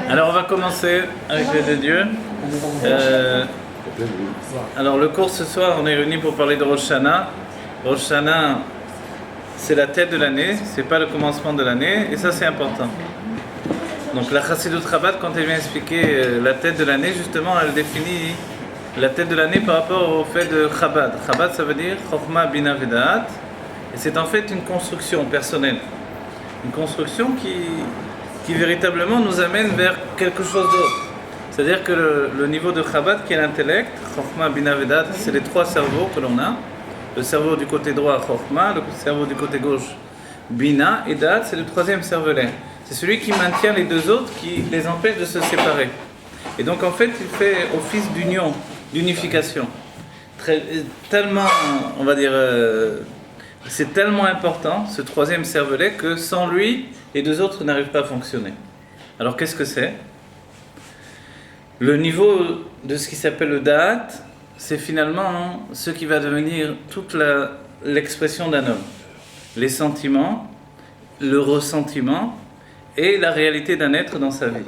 Alors on va commencer avec les deux dieux. Alors le cours ce soir, on est réunis pour parler de Rosh Hashanah. Rosh Hashanah, c'est la tête de l'année, c'est pas le commencement de l'année, et ça c'est important. Donc la Chassidut Chabad, quand elle vient expliquer la tête de l'année, justement, elle définit la tête de l'année par rapport au fait de Chabad. Chabad, ça veut dire Chokhmah Bina Vedat, et c'est en fait une construction personnelle, une construction qui véritablement nous amène vers quelque chose d'autre. C'est-à-dire que le niveau de Chabad, qui est l'intellect, Chokhmah Bina Vedat, c'est les trois cerveaux que l'on a. Le cerveau du côté droit, Chokhmah, le cerveau du côté gauche, Bina, et Dat, c'est le troisième cervelet. C'est celui qui maintient les deux autres, qui les empêche de se séparer. Et donc en fait, il fait office d'union, d'unification. Tellement, on va dire, c'est tellement important, ce troisième cervelet, que sans lui, les deux autres n'arrivent pas à fonctionner. Alors qu'est-ce que c'est ? Le niveau de ce qui s'appelle le Da'at, c'est finalement ce qui va devenir toute l'expression d'un homme. Les sentiments, le ressentiment et la réalité d'un être dans sa vie.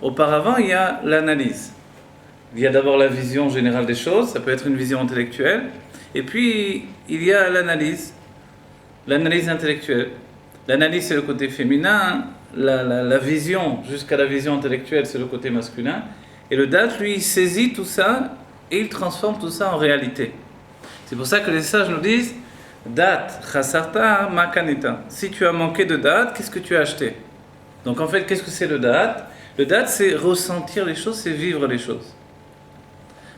Auparavant, il y a l'analyse. Il y a d'abord la vision générale des choses, ça peut être une vision intellectuelle, et puis il y a l'analyse intellectuelle. L'analyse, c'est le côté féminin, la vision, jusqu'à la vision intellectuelle, c'est le côté masculin, et le Dat, lui, il saisit tout ça, et il transforme tout ça en réalité. C'est pour ça que les sages nous disent Dat, chasarta, makanita. Si tu as manqué de Dat, qu'est-ce que tu as acheté ? Donc en fait, qu'est-ce que c'est le Dat ? Le Dat, c'est ressentir les choses, c'est vivre les choses.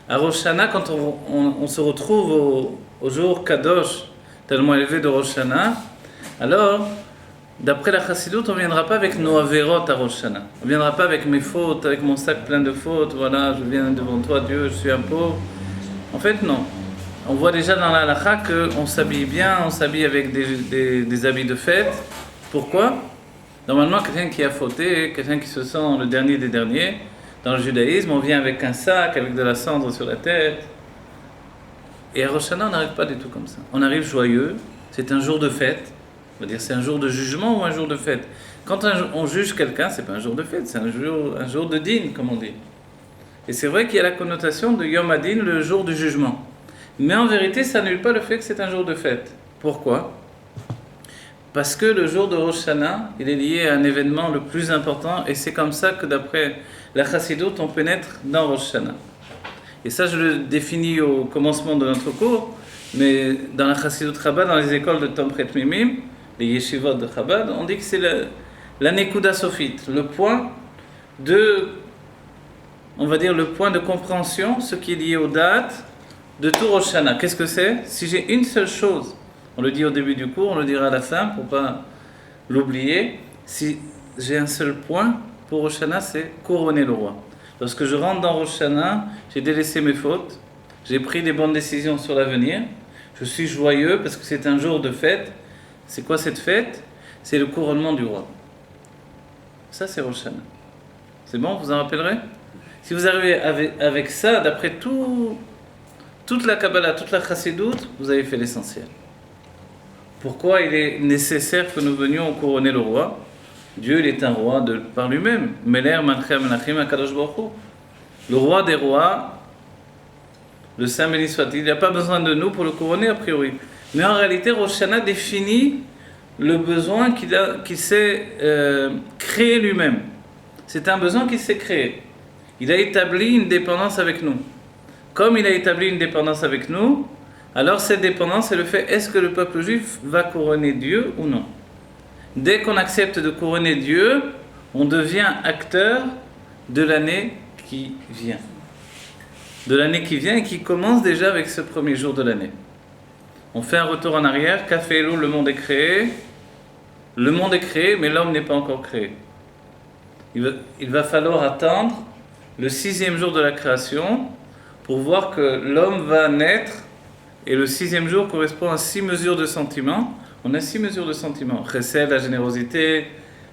À Rosh Hashanah, quand on se retrouve au jour Kadosh, tellement élevé de Rosh Hashanah, alors, d'après la Chassidut, on ne viendra pas avec nos averot à Rosh Hashanah. On ne viendra pas avec mes fautes, avec mon sac plein de fautes, voilà, je viens devant toi, Dieu, je suis un pauvre. En fait, non. On voit déjà dans la halakha qu'on s'habille bien, on s'habille avec des habits de fête. Pourquoi ? Normalement, quelqu'un qui a fauté, quelqu'un qui se sent le dernier des derniers, dans le judaïsme, on vient avec un sac, avec de la cendre sur la tête. Et à Rosh Hashanah, on n'arrive pas du tout comme ça. On arrive joyeux, c'est un jour de fête. On va dire c'est un jour de jugement ou un jour de fête. Quand on juge quelqu'un, c'est pas un jour de fête, c'est un jour de din, comme on dit. Et c'est vrai qu'il y a la connotation de Yom Hadin, le jour du jugement. Mais en vérité, ça n'annule pas le fait que c'est un jour de fête. Pourquoi ? Parce que le jour de Rosh Hashanah, il est lié à un événement le plus important, et c'est comme ça que d'après la Chassidut, on pénètre dans Rosh Hashanah. Et ça, je le définis au commencement de notre cours, mais dans la Chassidut Chabad, dans les écoles de Tomchet Mimim, les yeshivot de Chabad, on dit que c'est la Nekuda Sophite, le point de, on va dire le point de compréhension, ce qui est lié aux dates de tout Rosh Hashanah. Qu'est-ce que c'est ? Si j'ai une seule chose, on le dit au début du cours, on le dira à la fin pour pas l'oublier, si j'ai un seul point pour Rosh Hashanah, c'est couronner le roi. Lorsque je rentre dans Rosh Hashanah, j'ai délaissé mes fautes, j'ai pris des bonnes décisions sur l'avenir, je suis joyeux parce que c'est un jour de fête. C'est quoi cette fête ? C'est le couronnement du roi. Ça, c'est Rosh Hashanah. C'est bon, vous en rappellerez ? Si vous arrivez avec ça, d'après toute la Kabbalah, toute la Chassidut, vous avez fait l'essentiel. Pourquoi il est nécessaire que nous venions couronner le roi ? Dieu, il est un roi par lui-même. Meler, Malchei Melachim, HaKadosh Baruch Hu. Le roi des rois, le Saint béni soit-il, il n'y a pas besoin de nous pour le couronner a priori. Mais en réalité, Rosh Hashanah définit le besoin qu'il s'est créé lui-même. C'est un besoin qu'il s'est créé. Il a établi une dépendance avec nous. Comme il a établi une dépendance avec nous, alors cette dépendance, c'est le fait, est-ce que le peuple juif va couronner Dieu ou non ? Dès qu'on accepte de couronner Dieu, on devient acteur de l'année qui vient. De l'année qui vient et qui commence déjà avec ce premier jour de l'année. On fait un retour en arrière, Café Elul, le monde est créé. Le monde est créé, mais l'homme n'est pas encore créé. Il va falloir attendre le 6e jour de la création pour voir que l'homme va naître, et le 6e jour correspond à 6 mesures de sentiments. On a 6 mesures de sentiments. Chesed, la générosité,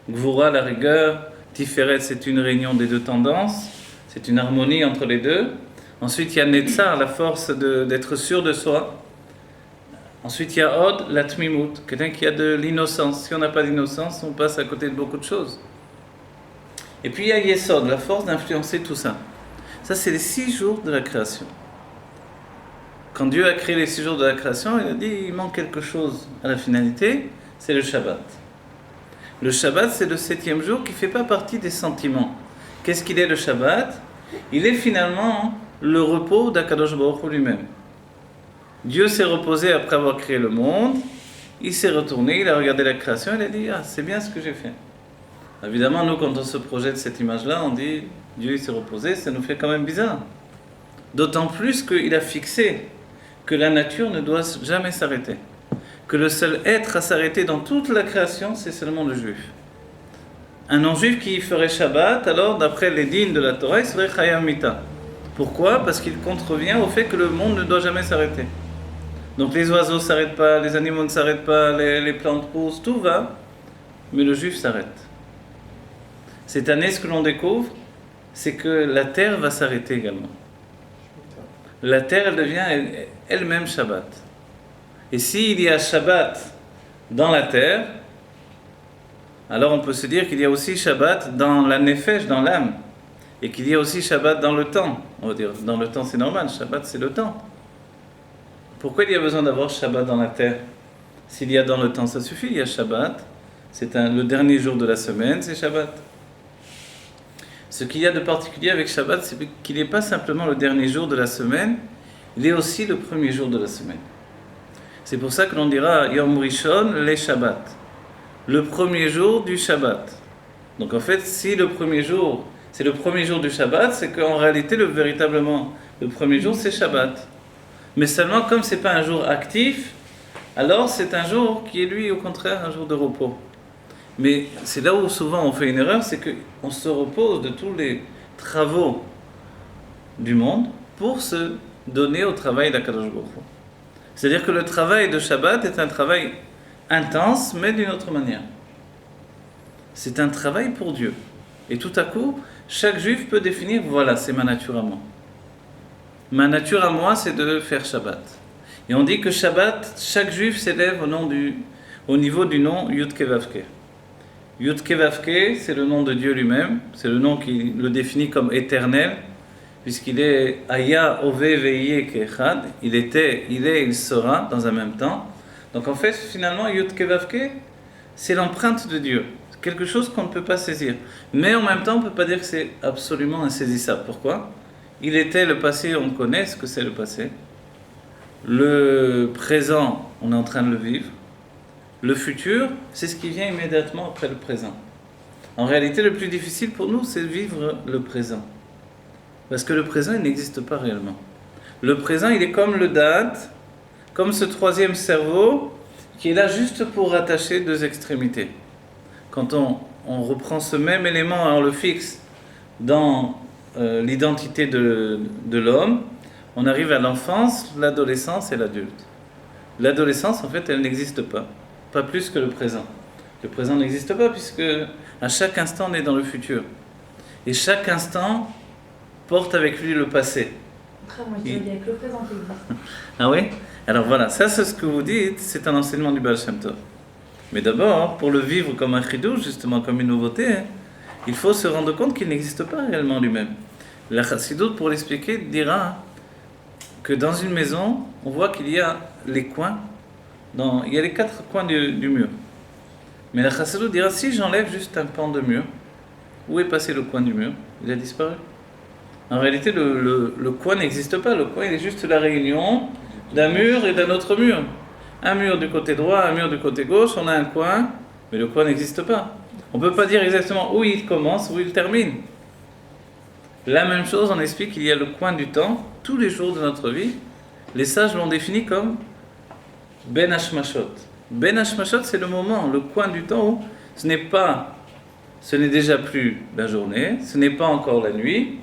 Gvura, la rigueur, Tiferet, c'est une réunion des deux tendances, c'est une harmonie entre les deux. Ensuite, il y a Netzar, la force d'être sûr de soi. Ensuite, il y a Od, la Tmimut, quelqu'un qui a de l'innocence. Si on n'a pas d'innocence, on passe à côté de beaucoup de choses. Et puis il y a Yesod, la force d'influencer tout ça. Ça, c'est les 6 jours de la création. Quand Dieu a créé les 6 jours de la création, il a dit il manque quelque chose à la finalité, c'est le Shabbat. Le Shabbat, c'est le 7e jour qui ne fait pas partie des sentiments. Qu'est-ce qu'il est le Shabbat? Il est finalement le repos d'Akadosh Baruch Hu lui-même. Dieu s'est reposé après avoir créé le monde, il s'est retourné, il a regardé la création, il a dit ah, c'est bien ce que j'ai fait. Évidemment, nous, quand on se projette cette image-là, on dit Dieu il s'est reposé, ça nous fait quand même bizarre. D'autant plus qu'il a fixé que la nature ne doit jamais s'arrêter. Que le seul être à s'arrêter dans toute la création, c'est seulement le juif. Un non-juif qui ferait Shabbat, alors d'après les dînes de la Torah, il serait Chayam Mita. Pourquoi? Parce qu'il contrevient au fait que le monde ne doit jamais s'arrêter. Donc les oiseaux ne s'arrêtent pas, les animaux ne s'arrêtent pas, les plantes poussent, tout va, mais le juif s'arrête. Cette année, ce que l'on découvre, c'est que la terre va s'arrêter également. La terre, elle devient elle-même Shabbat. Et s'il y a Shabbat dans la terre, alors on peut se dire qu'il y a aussi Shabbat dans la nefesh, dans l'âme. Et qu'il y a aussi Shabbat dans le temps. On va dire, dans le temps c'est normal, Shabbat c'est le temps. Pourquoi il y a besoin d'avoir Shabbat dans la terre? S'il y a dans le temps, ça suffit, il y a Shabbat. C'est le dernier jour de la semaine, c'est Shabbat. Ce qu'il y a de particulier avec Shabbat, c'est qu'il n'est pas simplement le dernier jour de la semaine, il est aussi le premier jour de la semaine. C'est pour ça que l'on dira Yom Rishon le Shabbat, le premier jour du Shabbat. Donc en fait, si le premier jour, c'est le premier jour du Shabbat, c'est qu'en réalité, véritablement, le premier jour, c'est Shabbat. Mais seulement, comme ce n'est pas un jour actif, alors c'est un jour qui est, lui, au contraire, un jour de repos. Mais c'est là où souvent on fait une erreur, c'est qu'on se repose de tous les travaux du monde pour se donner au travail d'Akadosh Baruch Hu. C'est-à-dire que le travail de Shabbat est un travail intense, mais d'une autre manière. C'est un travail pour Dieu. Et tout à coup, chaque juif peut définir, voilà, c'est ma nature à moi. Ma nature à moi, c'est de faire Shabbat. Et on dit que Shabbat, chaque juif s'élève au niveau du nom Yud-Ke Vav-Ke. Yud-Ke Vav-Ke, c'est le nom de Dieu lui-même, c'est le nom qui le définit comme éternel, puisqu'il est Aya, Ove, Veye, Kechad, il était, il est, il sera dans un même temps. Donc en fait, finalement, Yud-Ke Vav-Ke, c'est l'empreinte de Dieu, c'est quelque chose qu'on ne peut pas saisir. Mais en même temps, on ne peut pas dire que c'est absolument insaisissable. Pourquoi? Il était le passé, on connaît ce que c'est le passé. Le présent, on est en train de le vivre. Le futur, c'est ce qui vient immédiatement après le présent. En réalité, le plus difficile pour nous, c'est de vivre le présent. Parce que le présent, il n'existe pas réellement. Le présent, il est comme le date, comme ce troisième cerveau, qui est là juste pour rattacher 2 extrémités. Quand on reprend ce même élément et on le fixe dans l'identité de l'homme, on arrive à l'enfance, l'adolescence et l'adulte. L'adolescence, en fait, elle n'existe pas. Pas plus que le présent. Le présent n'existe pas puisque à chaque instant on est dans le futur. Et chaque instant porte avec lui le passé. Après, moi je dis avec le présent qui existe. Ah oui? Alors voilà, ça c'est ce que vous dites, c'est un enseignement du Baal Shem Tov. Mais d'abord, pour le vivre comme un chidouche, justement comme une nouveauté, il faut se rendre compte qu'il n'existe pas réellement lui-même. La Chassidoute, pour l'expliquer, dira que dans une maison, on voit qu'il y a les coins. Il y a les 4 coins du mur. Mais la Chassidoute dira, si j'enlève juste un pan de mur, où est passé le coin du mur? Il a disparu. En réalité, le coin n'existe pas. Le coin, il est juste la réunion d'un mur et d'un autre mur. Un mur du côté droit, un mur du côté gauche, on a un coin, mais le coin n'existe pas. On ne peut pas dire exactement où il commence, où il termine. La même chose, on explique qu'il y a le coin du temps, tous les jours de notre vie. Les sages l'ont défini comme Ben Hashmashot. Ben Hashmashot, c'est le moment, le coin du temps où ce n'est déjà plus la journée, ce n'est pas encore la nuit,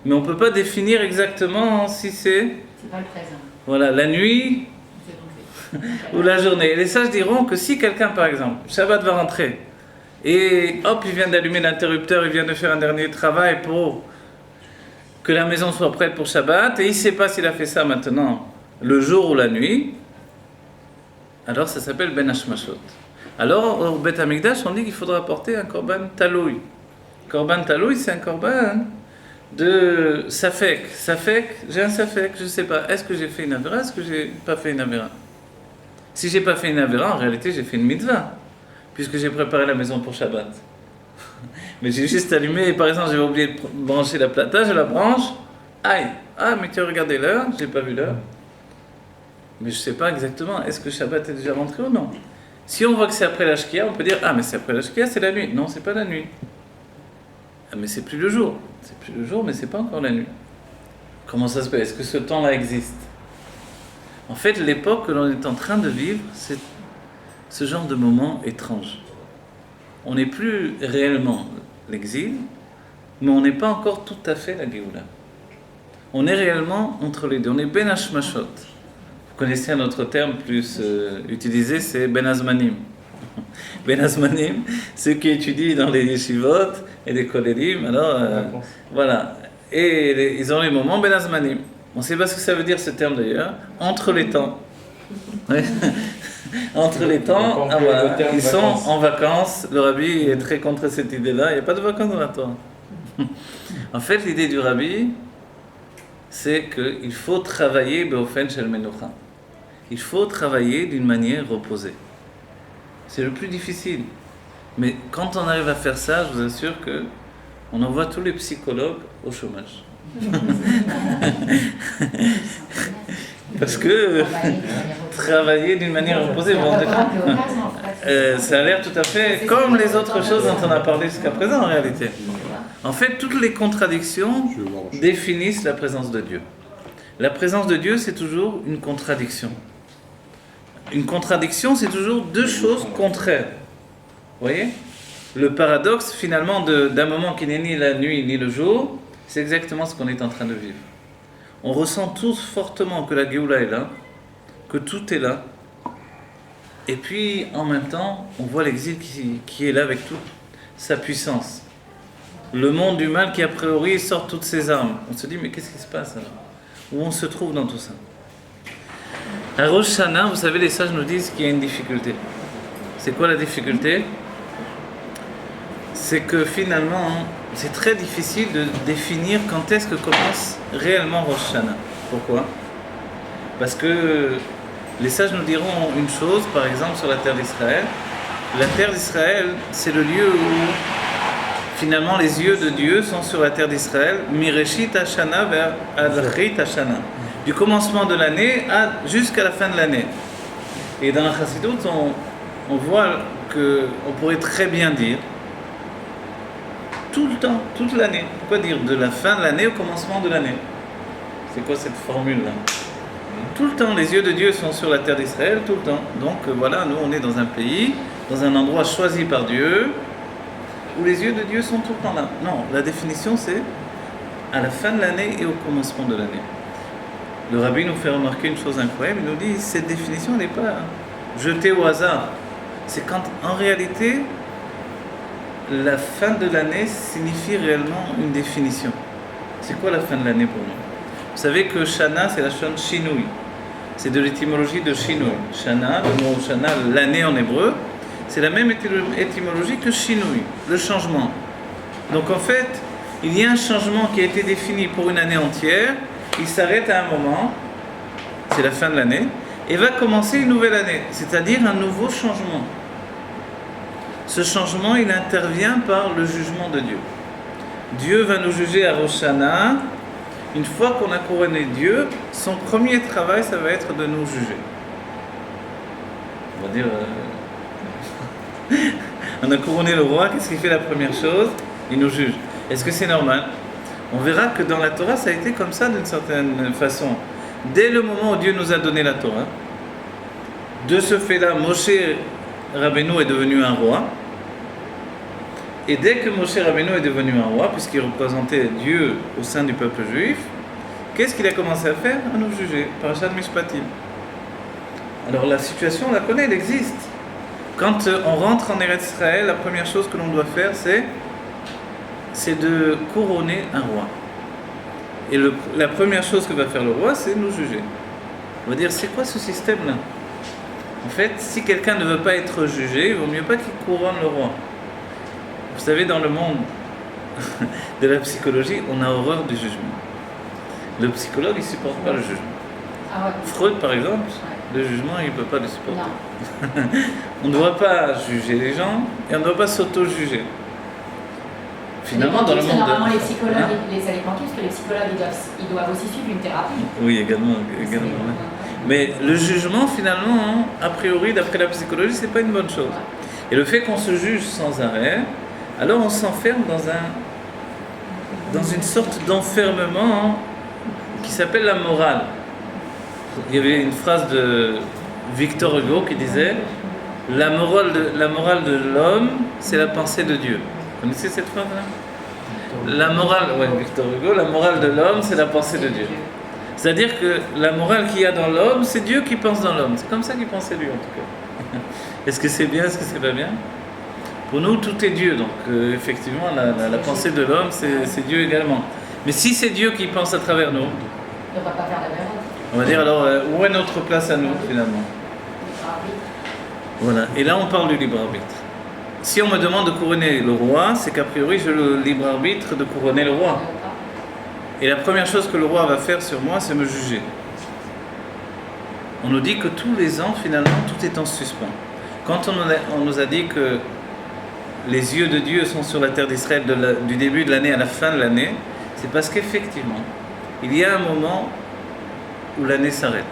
mais on ne peut pas définir exactement si c'est... C'est pas le présent. Voilà, la nuit ou la journée. Et les sages diront que si quelqu'un, par exemple, Shabbat va rentrer, et hop, il vient d'allumer l'interrupteur, il vient de faire un dernier travail pour que la maison soit prête pour Shabbat, et il ne sait pas s'il a fait ça maintenant, le jour ou la nuit, alors ça s'appelle Ben Hashmashot. Alors au Bet Hamikdash, on dit qu'il faudra apporter un korban taloui. Korban taloui, c'est un korban de safek. Safek, j'ai un safek, je ne sais pas. Est-ce que j'ai fait une avéra, est-ce que j'ai pas fait une avéra? Si j'ai pas fait une avéra, en réalité, j'ai fait une mitzvah, puisque j'ai préparé la maison pour Shabbat. Mais j'ai juste allumé, par exemple, j'avais oublié de brancher la plata, je la branche. Aïe, ah, mais tu as regardé l'heure, j'ai pas vu l'heure. Mais je sais pas exactement, est-ce que Shabbat est déjà rentré ou non? Si on voit que c'est après la Shkia, on peut dire, ah, mais c'est après la Shkia, c'est la nuit. Non, c'est pas la nuit. Ah, mais c'est plus le jour. C'est plus le jour, mais c'est pas encore la nuit. Comment ça se fait? Est-ce que ce temps-là existe? En fait, l'époque que l'on est en train de vivre, c'est ce genre de moment étrange. On n'est plus réellement l'exil, mais on n'est pas encore tout à fait la Géoula. On est réellement entre les deux. On est Ben Hashmashot. Vous connaissez un autre terme plus utilisé, c'est Ben Azmanim. Ben Azmanim, ceux qui étudient dans les yeshivot et les kolélim, alors voilà. Et ils ont les moments Ben Azmanim. On ne sait pas ce que ça veut dire ce terme d'ailleurs. Entre les temps. Ouais. Entre les temps, ah, voilà. Ils sont en vacances. Le rabbi est très contre cette idée-là. Il n'y a pas de vacances dans la Torah. En fait, l'idée du rabbi, c'est qu'il faut travailler be'ofen shel menucha. Il faut travailler d'une manière reposée. C'est le plus difficile. Mais quand on arrive à faire ça, je vous assure que on envoie tous les psychologues au chômage. Parce que travailler d'une manière reposée, vous vous rendez compte, ça a l'air tout à fait comme les autres choses dont on a parlé jusqu'à présent en réalité. En fait, toutes les contradictions définissent la présence de Dieu. La présence de Dieu, c'est toujours une contradiction. Une contradiction, c'est toujours deux choses contraires. Vous voyez? Le paradoxe, finalement, d'un moment qui n'est ni la nuit ni le jour, c'est exactement ce qu'on est en train de vivre. On ressent tous fortement que la Géoula est là, que tout est là, et puis en même temps, on voit l'exil qui est là avec toute sa puissance. Le monde du mal qui a priori sort toutes ses armes. On se dit, mais qu'est-ce qui se passe alors? Où on se trouve dans tout ça? À Rosh Hashanah, vous savez, les sages nous disent qu'il y a une difficulté. C'est quoi la difficulté? C'est que finalement, c'est très difficile de définir quand est-ce que commence réellement Rosh Hashanah. Pourquoi? Parce que les sages nous diront une chose, par exemple, sur la terre d'Israël. La terre d'Israël, c'est le lieu où finalement les yeux de Dieu sont sur la terre d'Israël, Mireshit Hashanah vers Adachrit Hashanah. Du commencement de l'année jusqu'à la fin de l'année. Et dans la Chassidut, on voit qu'on pourrait très bien dire tout le temps, toute l'année. Pourquoi dire de la fin de l'année au commencement de l'année? C'est quoi cette formule-là? Tout le temps, les yeux de Dieu sont sur la terre d'Israël, tout le temps. Donc voilà, nous on est dans un pays, dans un endroit choisi par Dieu, où les yeux de Dieu sont tout le temps là. Non, la définition c'est à la fin de l'année et au commencement de l'année. Le rabbi nous fait remarquer une chose incroyable, il nous dit cette définition n'est pas jetée au hasard. C'est quand en réalité la fin de l'année signifie réellement une définition. C'est quoi la fin de l'année pour nous? Vous savez que Shana, c'est la Shon Shinui. C'est de l'étymologie de Shinui. Shana, le mot Shana, l'année en hébreu, c'est la même étymologie que Shinui, le changement. Donc en fait, il y a un changement qui a été défini pour une année entière, il s'arrête à un moment, c'est la fin de l'année, et va commencer une nouvelle année, c'est-à-dire un nouveau changement. Ce changement, il intervient par le jugement de Dieu. Dieu va nous juger à Rosh Hashanah. Une fois qu'on a couronné Dieu, son premier travail, ça va être de nous juger. On va dire... on a couronné le roi, qu'est-ce qu'il fait la première chose? Il nous juge. Est-ce que c'est normal? On verra que dans la Torah, ça a été comme ça d'une certaine façon. Dès le moment où Dieu nous a donné la Torah, de ce fait-là, Moshe Rabbeinu est devenu un roi. Et dès que Moshe Rabbeinu est devenu un roi, puisqu'il représentait Dieu au sein du peuple juif, qu'est-ce qu'il a commencé à faire? À nous juger, Parashat Mishpatim. Alors la situation, on la connaît, elle existe. Quand on rentre en Eretz Israël, la première chose que l'on doit faire, c'est de couronner un roi. Et la première chose que va faire le roi, c'est nous juger. On va dire, c'est quoi ce système-là? En fait, si quelqu'un ne veut pas être jugé, il vaut mieux pas qu'il couronne le roi. Vous savez, dans le monde de la psychologie, on a horreur du jugement. Le psychologue, il ne supporte pas le jugement. Ah ouais. Freud, par exemple, Ouais. le jugement, il ne peut pas le supporter. Non. On ne doit pas juger les gens et on ne doit pas s'auto-juger. Finalement, dans le monde normalement, les de... psychologues, Hein? ça dépend tous, que les psychologues, ils doivent aussi suivre une thérapie. Oui, également. Ouais. Mais le jugement, finalement, hein, a priori, d'après la psychologie, c'est pas une bonne chose. Et le fait qu'on se juge sans arrêt, alors on s'enferme dans une sorte d'enfermement hein, qui s'appelle la morale. Il y avait une phrase de Victor Hugo qui disait la morale de l'homme, c'est la pensée de Dieu. Vous connaissez cette phrase-là? Victor Hugo, la morale de l'homme, c'est la pensée de Dieu. C'est-à-dire que la morale qu'il y a dans l'homme, c'est Dieu qui pense dans l'homme. C'est comme ça qu'il pensait lui, en tout cas. Est-ce que c'est bien, est-ce que c'est pas bien? Pour nous, tout est Dieu. Donc, effectivement, la pensée de l'homme, c'est Dieu également. Mais si c'est Dieu qui pense à travers nous, On ne va pas faire la même chose. on va dire alors, où est notre place à nous, finalement? Voilà. Et là, on parle du libre arbitre. Si on me demande de couronner le roi, c'est qu'a priori, j'ai le libre arbitre de couronner le roi. Et la première chose que le roi va faire sur moi, c'est me juger. On nous dit que tous les ans, finalement, tout est en suspens. Quand on nous a dit que les yeux de Dieu sont sur la terre d'Israël du début de l'année à la fin de l'année, c'est parce qu'effectivement, il y a un moment où l'année s'arrête.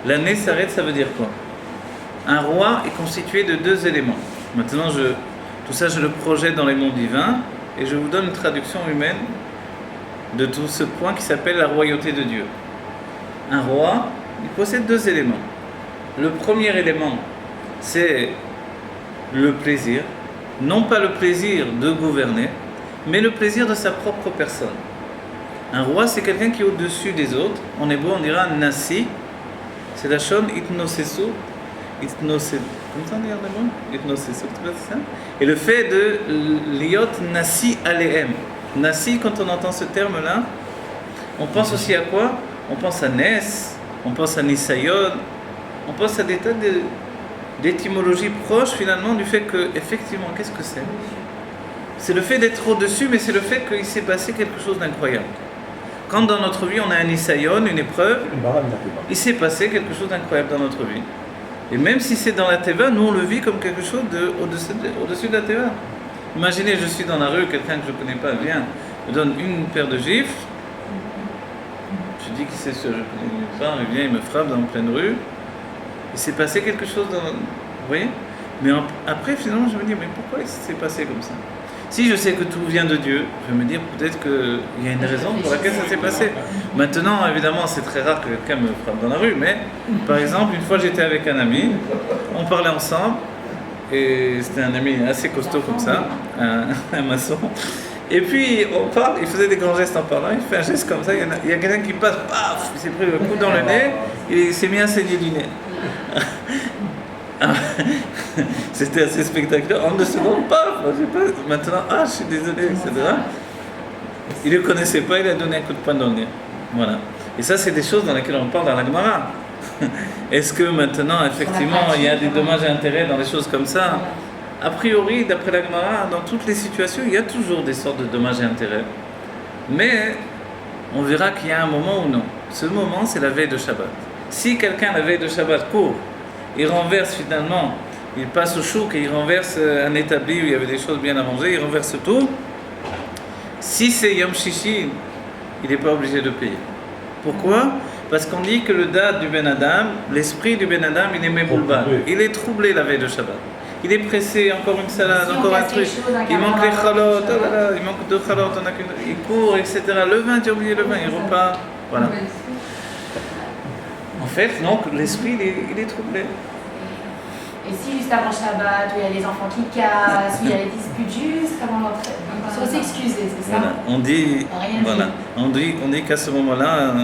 L'année s'arrête, ça veut dire quoi? Un roi est constitué de 2 éléments. Maintenant, tout ça, je le projette dans les mondes divins et je vous donne une traduction humaine de tout ce point qui s'appelle la royauté de Dieu. Un roi, il possède 2 éléments. Le premier élément, c'est le plaisir. Non pas le plaisir de gouverner, mais le plaisir de sa propre personne. Un roi, c'est quelqu'un qui est au-dessus des autres. En hébreu, on dira Nasi. C'est la shon itnosesu. Comment ça on dit en hébreu? Itnosesu, c'est ça? Et le fait de liot Nasi alehem. Nasi, quand on entend ce terme-là, on pense aussi à quoi? On pense à Nes, on pense à Nisayon, on pense à des tas d'étymologies proches finalement du fait que, effectivement, qu'est-ce que c'est? C'est le fait d'être au-dessus, mais c'est le fait qu'il s'est passé quelque chose d'incroyable. Quand dans notre vie on a un Nisayon, une épreuve, il s'est passé quelque chose d'incroyable dans notre vie. Et même si c'est dans la Teva, nous on le vit comme quelque chose au-dessus de la Teva. Imaginez, je suis dans la rue, quelqu'un que je ne connais pas vient, me donne une paire de gifles. Je dis qui c'est ce, je connais nulle part, il vient, il me frappe dans pleine rue. Il s'est passé quelque chose dans... Vous voyez? Mais après, finalement, je me dis, mais pourquoi il s'est passé comme ça? Si je sais que tout vient de Dieu, je vais me dire peut-être qu'il y a une raison pour laquelle ça s'est passé. Maintenant, évidemment, c'est très rare que quelqu'un me frappe dans la rue, mais par exemple, une fois j'étais avec un ami, on parlait ensemble, et c'était un ami assez costaud comme ça, un maçon. Et puis on parle, il faisait des grands gestes en parlant, il fait un geste comme ça, il y a quelqu'un qui passe, paf, il s'est pris le coup dans le nez, et il s'est mis à saigner du nez. C'était assez spectaculaire. En 2 secondes, paf, maintenant, je suis désolé, etc. Il ne le connaissait pas, il a donné un coup de poing dans le nez. Voilà. Et ça, c'est des choses dans lesquelles on parle dans la Gemara. Est-ce que maintenant, effectivement, il y a des dommages et intérêts dans des choses comme ça? A priori, d'après la Gemara, dans toutes les situations, il y a toujours des sortes de dommages et intérêts. Mais on verra qu'il y a un moment où non. Ce moment, c'est la veille de Shabbat. Si quelqu'un, la veille de Shabbat, court, il renverse finalement, il passe au chouk et il renverse un établi où il y avait des choses bien à manger, il renverse tout. Si c'est Yom Shishi, il n'est pas obligé de payer. Pourquoi? Parce qu'on dit que le date du Ben Adam, l'esprit du Ben Adam, il est méboulbal. Il est troublé la veille de Shabbat. Il est pressé, encore une salade, encore un truc. Il manque les chalotes, il manque 2 chalotes, il court, etc. Le vin, tu as oublié le vin, il repart. Voilà. En fait, donc, l'esprit, il est troublé. Et si juste avant Shabbat, où il y a les enfants qui cassent, où il y a les disputes juste avant l'entrée, il faut s'excuser, c'est ça? Voilà. On dit qu'à ce moment-là,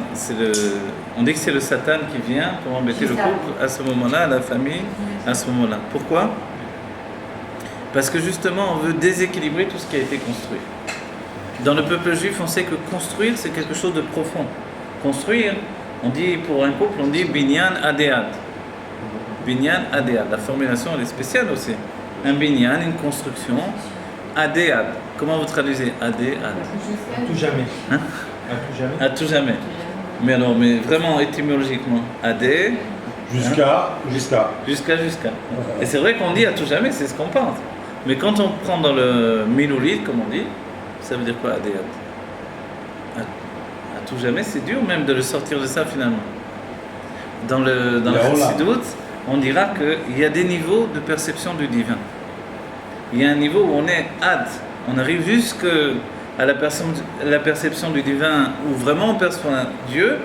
on dit que c'est le Satan qui vient pour embêter le couple, à ce moment-là, la famille, à ce moment-là. Pourquoi? Parce que justement, on veut déséquilibrer tout ce qui a été construit. Dans le peuple juif, on sait que construire, c'est quelque chose de profond. Construire, on dit pour un couple, on dit binyan adéad. Binyan Adéad. La formulation elle est spéciale aussi. Un binyan, une construction. Adéad. Comment vous traduisez Adéad? À tout jamais. Hein? À tout jamais. À tout jamais. Mais alors, mais vraiment étymologiquement, Adé. Jusqu'à. Jusqu'à. Et c'est vrai qu'on dit à tout jamais, c'est ce qu'on pense. Mais quand on prend dans le Milolite, comme on dit, ça veut dire quoi Adéad? À tout jamais, c'est dur même de le sortir de ça finalement. Dans le Chassidut, on dira qu'il y a des niveaux de perception du divin. Il y a un niveau où on est ad, on arrive jusqu'à la perception du divin, où vraiment on perçoit Dieu,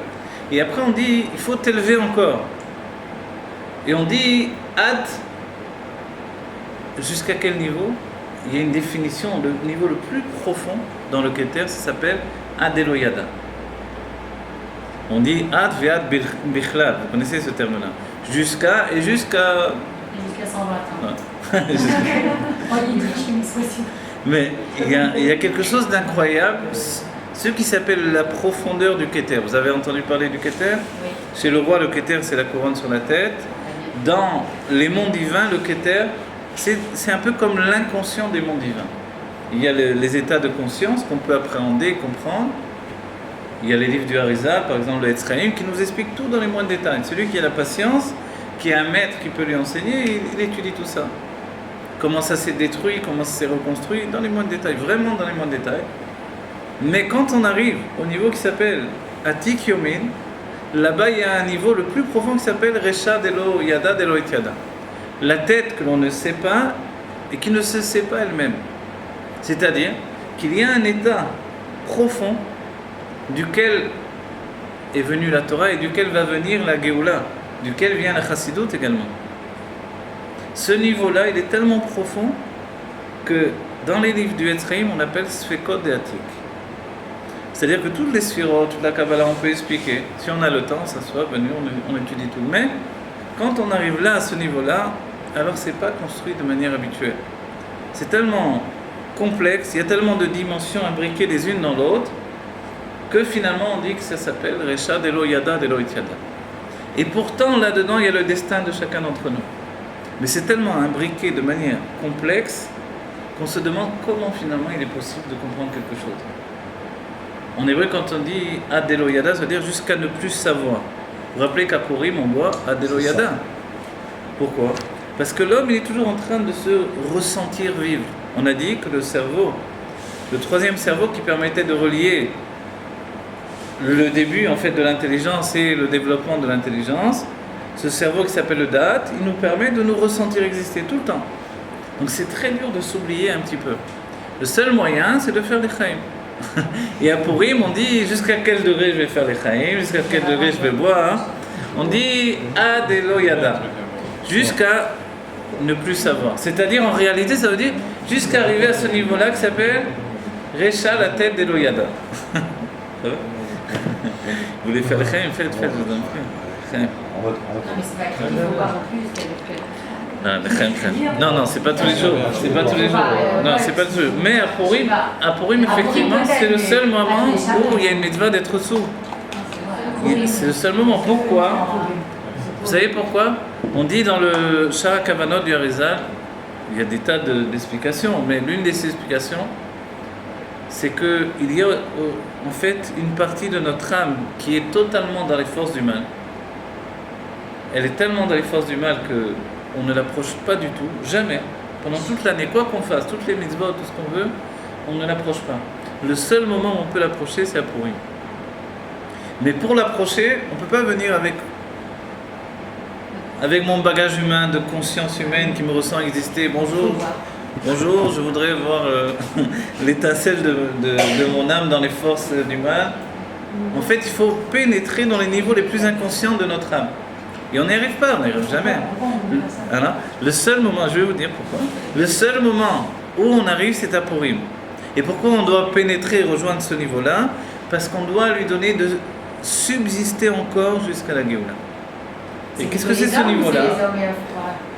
et après on dit il faut t'élever encore. Et on dit ad, jusqu'à quel niveau? Il y a une définition, le niveau le plus profond dans le Keter, ça s'appelle ad Eloyada. On dit ad ve'ad bichlal, vous connaissez ce terme-là. Jusqu'à. Jusqu'à 120 ans. Ouais. Mais il y a quelque chose d'incroyable, ce qui s'appelle la profondeur du Keter. Vous avez entendu parler du Keter? Oui. Chez le roi, le Keter, c'est la couronne sur la tête. Dans les mondes divins, le Keter, c'est un peu comme l'inconscient des mondes divins. Il y a les états de conscience qu'on peut appréhender et comprendre. Il y a les livres du Harizal, par exemple le Etzraïm, qui nous explique tout dans les moindres détails. Celui qui a la patience, qui a un maître qui peut lui enseigner, il étudie tout ça. Comment ça s'est détruit, comment ça s'est reconstruit, dans les moindres détails, vraiment dans les moindres détails. Mais quand on arrive au niveau qui s'appelle Atik Yomin, là-bas il y a un niveau le plus profond qui s'appelle Recha Delo Yada Delo Etiada. La tête que l'on ne sait pas et qui ne se sait pas elle-même. C'est-à-dire qu'il y a un état profond duquel est venue la Torah et duquel va venir la Géoula, duquel vient la Chassidut également. Ce niveau-là, il est tellement profond que dans les livres du Etzraïm, on appelle Sfekot de Atik. C'est-à-dire que toutes les sphirotes, toute la Kabbalah, on peut expliquer. Si on a le temps, ça soit venu, on étudie tout. Mais quand on arrive là, à ce niveau-là, alors c'est pas construit de manière habituelle. C'est tellement complexe, il y a tellement de dimensions imbriquées les unes dans l'autre, que finalement on dit que ça s'appelle Recha Delo Yada Delo Etiada. Et pourtant là-dedans il y a le destin de chacun d'entre nous. Mais c'est tellement imbriqué de manière complexe qu'on se demande comment finalement il est possible de comprendre quelque chose. En hébreu, quand on dit Ad Delo Yada, ça veut dire jusqu'à ne plus savoir. Vous vous rappelez qu'à Purim on voit Ad Delo Yada. Pourquoi? Parce que l'homme il est toujours en train de se ressentir vivre. On a dit que le cerveau, le troisième cerveau qui permettait de relier le début en fait de l'intelligence et le développement de l'intelligence, ce cerveau qui s'appelle le Da'at, il nous permet de nous ressentir exister tout le temps. Donc c'est très dur de s'oublier un petit peu. Le seul moyen, c'est de faire les chaim. Et à Purim, on dit jusqu'à quel degré je vais faire les chaim, jusqu'à quel degré je vais boire. On dit Ad Elo Yada, jusqu'à ne plus savoir. C'est-à-dire en réalité, ça veut dire jusqu'à arriver à ce niveau-là qui s'appelle Recha, la tête d'Elo Yada. Ça va? Vous voulez faire le chaim, faites, je vous en prie. Non, mais c'est pas qu'il faut pas non plus. Non, c'est pas tous les jours. C'est pas tous les jours. Non, c'est pas tous les jours. Mais à Purim, effectivement, c'est le seul moment où il y a une mitzvah d'être sourd. C'est le seul moment. Pourquoi? Vous savez pourquoi? On dit dans le Shara Kavanot du Harizal, il y a des tas d'explications, mais l'une des explications, c'est qu'il y a en fait une partie de notre âme qui est totalement dans les forces du mal. Elle est tellement dans les forces du mal qu'on ne l'approche pas du tout, jamais. Pendant toute l'année, quoi qu'on fasse, toutes les mitzvot, tout ce qu'on veut, on ne l'approche pas. Le seul moment où on peut l'approcher, c'est à Purim. Mais pour l'approcher, on ne peut pas venir avec mon bagage humain, de conscience humaine qui me ressent exister. Bonjour, je voudrais voir l'étincelle de mon âme dans les forces du mal. En fait, il faut pénétrer dans les niveaux les plus inconscients de notre âme. Et on n'y arrive pas, on n'y arrive jamais. Alors, le seul moment, je vais vous dire pourquoi, le seul moment où on arrive, c'est à Purim. Et pourquoi on doit pénétrer et rejoindre ce niveau-là? Parce qu'on doit lui donner de subsister encore jusqu'à la Géoula. Et qu'est-ce que c'est ce niveau-là?